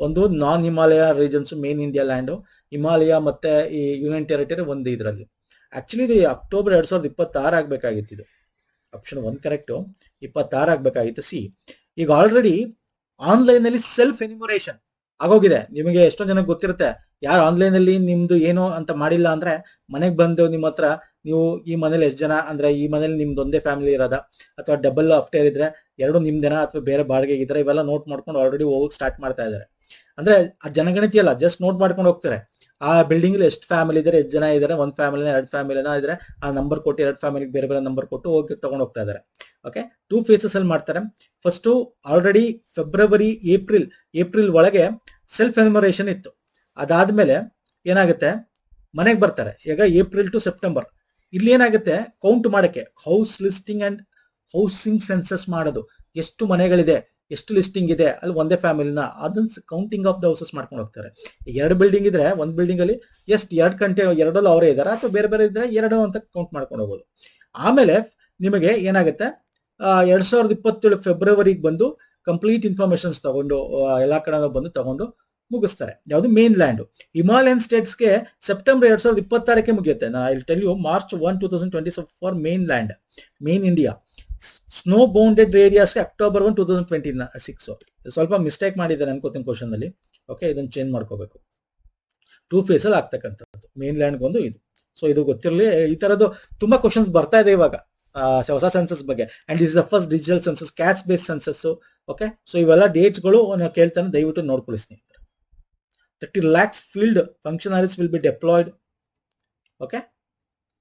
ಒಂದು non Himalaya regions, main India land, Himalaya ಮತ್ತೆ ಈ ಯೂನಿಯನ್ ಟೆರಿಟರಿ ಒಂದು ಇದರಲ್ಲಿ. ಆಕ್ಚುಲಿ ಇದು ಅಕ್ಟೋಬರ್ 2026 ಆಗ್ಬೇಕಾಗಿತ್ತು. ಇದು ಆಪ್ಷನ್ 1 ಕರೆಕ್ಟ್, 26 ಆಗ್ಬೇಕಾಗಿತ್ತು. ಸಿ, ಈಗ ಆಲ್ರೆಡಿ ಆನ್ಲೈನ್ ಅಲ್ಲಿ ಸೆಲ್ಫ್ ಎನ್ಯುಮರೇಷನ್ ಆಗೋಗಿದೆ. ನಿಮಗೆ ಎಷ್ಟೊಂದು ಜನಕ್ಕೆ ಗೊತ್ತಿರುತ್ತೆ, ಯಾರು ಆನ್ಲೈನ್ ಅಲ್ಲಿ ನಿಮ್ದು ಏನೋ ಅಂತ ಮಾಡಿಲ್ಲ ಅಂದ್ರೆ ಮನೆಗೆ ಬಂದು ನಿಮ್ಮ ಹತ್ರ ನೀವು ಈ ಮನೇಲಿ ಎಷ್ಟು ಜನ ಅಂದ್ರೆ ಈ ಮನೇಲಿ ನಿಮ್ದು ಒಂದೇ ಫ್ಯಾಮಿಲಿ ಇರೋದ ಅಥವಾ ಡಬಲ್ ಅಫ್ಟೇರ್ ಇದ್ರೆ 2 ನಿಮ್ದೇನಾ ಅಥವಾ ಬೇರೆ ಬಾಡಿಗೆ ಇದ್ರೆ ಇವೆಲ್ಲ ನೋಟ್ ಮಾಡ್ಕೊಂಡು ಆಲ್ರೆಡಿ ಹೋಗಕ್ಕೆ ಸ್ಟಾರ್ಟ್ ಮಾಡ್ತಾ ಇದ್ದಾರೆ. ಅಂದ್ರೆ ಆ ಜನಗಣತಿ ಅಲ್ಲ, ಜಸ್ಟ್ ನೋಟ್ ಮಾಡ್ಕೊಂಡು ಹೋಗ್ತಾರೆ. ಆ ಬಿಲ್ಡಿಂಗ್ ಎಷ್ಟು ಫ್ಯಾಮಿಲಿ ಇದಾರೆ, ಎಷ್ಟು ಜನ ಇದಾರೆ, 1 ಫ್ಯಾಮಿಲಿನ 2 ಫ್ಯಾಮಿಲಿನ ಇದ್ರೆ ಆ ನಂಬರ್ ಕೊಟ್ಟು 2 ಫ್ಯಾಮಿಲಿಗೆ ಬೇರೆ ಬೇರೆ ನಂಬರ್ ಕೊಟ್ಟು ಹೋಗಿ ತಗೊಂಡು ಹೋಗ್ತಾ ಇದ್ದಾರೆ. ಓಕೆ, 2 ಫೇಸಸ್ ಅಲ್ಲಿ ಮಾಡ್ತಾರೆ. ಫಸ್ಟ್ ಆಲ್ರೆಡಿ ಫೆಬ್ರವರಿ, ಏಪ್ರಿಲ್ ಒಳಗೆ ಸೆಲ್ಫ್ ಎನ್ಯುಮರೇಷನ್ ಇತ್ತು. ಅದಾದ್ಮೇಲೆ ಏನಾಗುತ್ತೆ, ಮನೆಗೆ ಬರ್ತಾರೆ. ಈಗ ಏಪ್ರಿಲ್ ಟು ಸೆಪ್ಟೆಂಬರ್ ಇಲ್ಲಿ ಏನಾಗುತ್ತೆ, ಕೌಂಟ್ ಮಾಡಕ್ಕೆ house listing and housing census ಮಾಡೋದು, ಎಷ್ಟು ಮನೆಗಳಿದೆ, ಎಷ್ಟು ಲಿಸ್ಟಿಂಗ್ ಇದೆ, ಅಲ್ಲಿ ಒಂದೇ ಫ್ಯಾಮಿಲಿನ ಅದನ್ನ ಕೌಂಟಿಂಗ್ ಆಫ್ ದ ಹೌಸಸ್ ಮಾಡ್ಕೊಂಡು ಹೋಗ್ತಾರೆ. 2 ಬಿಲ್ಡಿಂಗ್ ಇದ್ರೆ 1 ಬಿಲ್ಡಿಂಗ್ ಅಲ್ಲಿ ಎಷ್ಟು 2 ಗಂಟೆ 2 ಅವರೇ ಇದಾರೆ ಅಥವಾ ಬೇರೆ ಬೇರೆ ಇದ್ರೆ 2 ಅಂತ ಕೌಂಟ್ ಮಾಡ್ಕೊಂಡು ಹೋಗೋದು. ಆಮೇಲೆ ನಿಮಗೆ ಏನಾಗುತ್ತೆ, 2027 ಫೆಬ್ರವರಿಗೆ ಬಂದು ಕಂಪ್ಲೀಟ್ ಇನ್ಫಾರ್ಮೇಶನ್ಸ್ ತಗೊಂಡು ಎಲ್ಲಾ ಕಡೆ ಬಂದು ತಗೊಂಡು ಮುಗಿಸ್ತಾರೆ. ಯಾವುದು ಮೇನ್ ಲ್ಯಾಂಡ್. ಹಿಮಾಲಯನ್ ಸ್ಟೇಟ್ಸ್ಗೆ ಸೆಪ್ಟೆಂಬರ್ 2026 ಮುಗಿಯುತ್ತೆ. I will tell you March 1, 2027 for main land, main India. Snow bounded ಏರಿಯಾಸ್ಗೆ ಅಕ್ಟೋಬರ್ 1, 2026. ಸ್ವಲ್ಪ ಮಿಸ್ಟೇಕ್ ಮಾಡಿದ್ದಾರೆ ಅನ್ಕೋತೀನಿ ಕ್ವಶನ್ ಅಲ್ಲಿ. ಓಕೆ, ಇದನ್ನು ಚೇಂಜ್ ಮಾಡ್ಕೋಬೇಕು. 2 ಫೇಸ್ ಅಲ್ಲಿ ಆಗ್ತಕ್ಕಂಥದ್ದು, ಮೇನ್ ಲ್ಯಾಂಡ್ ಒಂದು ಇದು. ಸೊ ಇದು ಗೊತ್ತಿರಲಿ. ಈ ತರದ್ದು ತುಂಬಾ ಕ್ವಶನ್ಸ್ ಬರ್ತಾ ಇದೆ ಇವಾಗ ಹೊಸ ಸೆನ್ಸಸ್ ಬಗ್ಗೆ. And this is the first digital census, cash base census. Okay, so ಇವೆಲ್ಲ ಡೇಟ್ಸ್ಗಳು ಕೇಳ್ತಾನೆ, ದಯವಿಟ್ಟು ನೋಡ್ಕೊಳ್ಳಿ ಸ್ನೇಹಿತರೆ. 30 lakhs field functionaries will be deployed. Okay,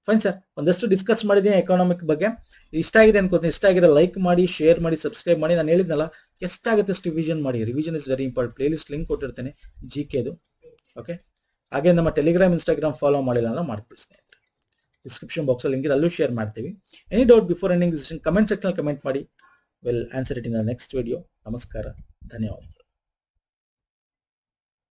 fine sir, ಒಂದಷ್ಟು ಡಿಸ್ಕಸ್ ಮಾಡಿದ್ದೀನಿ ಎಕಾನಮಿಕ್ ಬಗ್ಗೆ. ಇಷ್ಟ ಆಗಿದೆ ಅನ್ಕೋತೀನಿ. ಇಷ್ಟ ಆಗಿದೆ ಲೈಕ್ ಮಾಡಿ, ಶೇರ್ ಮಾಡಿ, ಸಬ್ಸ್ಕ್ರೈಬ್ ಮಾಡಿ. ನಾನು ಹೇಳಿದ್ನಲ್ಲ, ಎಷ್ಟಾಗುತ್ತೆ ಅಷ್ಟು ರಿವಿಷನ್ ಮಾಡಿ. Revision is very important. Play list link ಕೊಟ್ಟಿರ್ತೇನೆ GKದು. ಓಕೆ, ಹಾಗೆ ನಮ್ಮ ಟೆಲಿಗ್ರಾಮ್, ಇನ್ಸ್ಟಾಗ್ರಾಮ್ ಫಾಲೋ ಮಾಡಿಲ್ಲ ಅಂದ್ರೆ ಮಾಡ್ಕೊಳ್ಳಿ ಸ್ನೇಹಿತರೆ. ಡಿಸ್ಕ್ರಿಪ್ಷನ್ ಬಾಕ್ಸಲ್ಲಿ ಲಿಂಕ್ ಇದೆ, ಅಲ್ಲೂ ಶೇರ್ ಮಾಡ್ತೀವಿ. Any doubt before ending comment section comment ಮಾಡಿ. Will answer it in the next video. ನಮಸ್ಕಾರ, ಧನ್ಯವಾದಗಳು.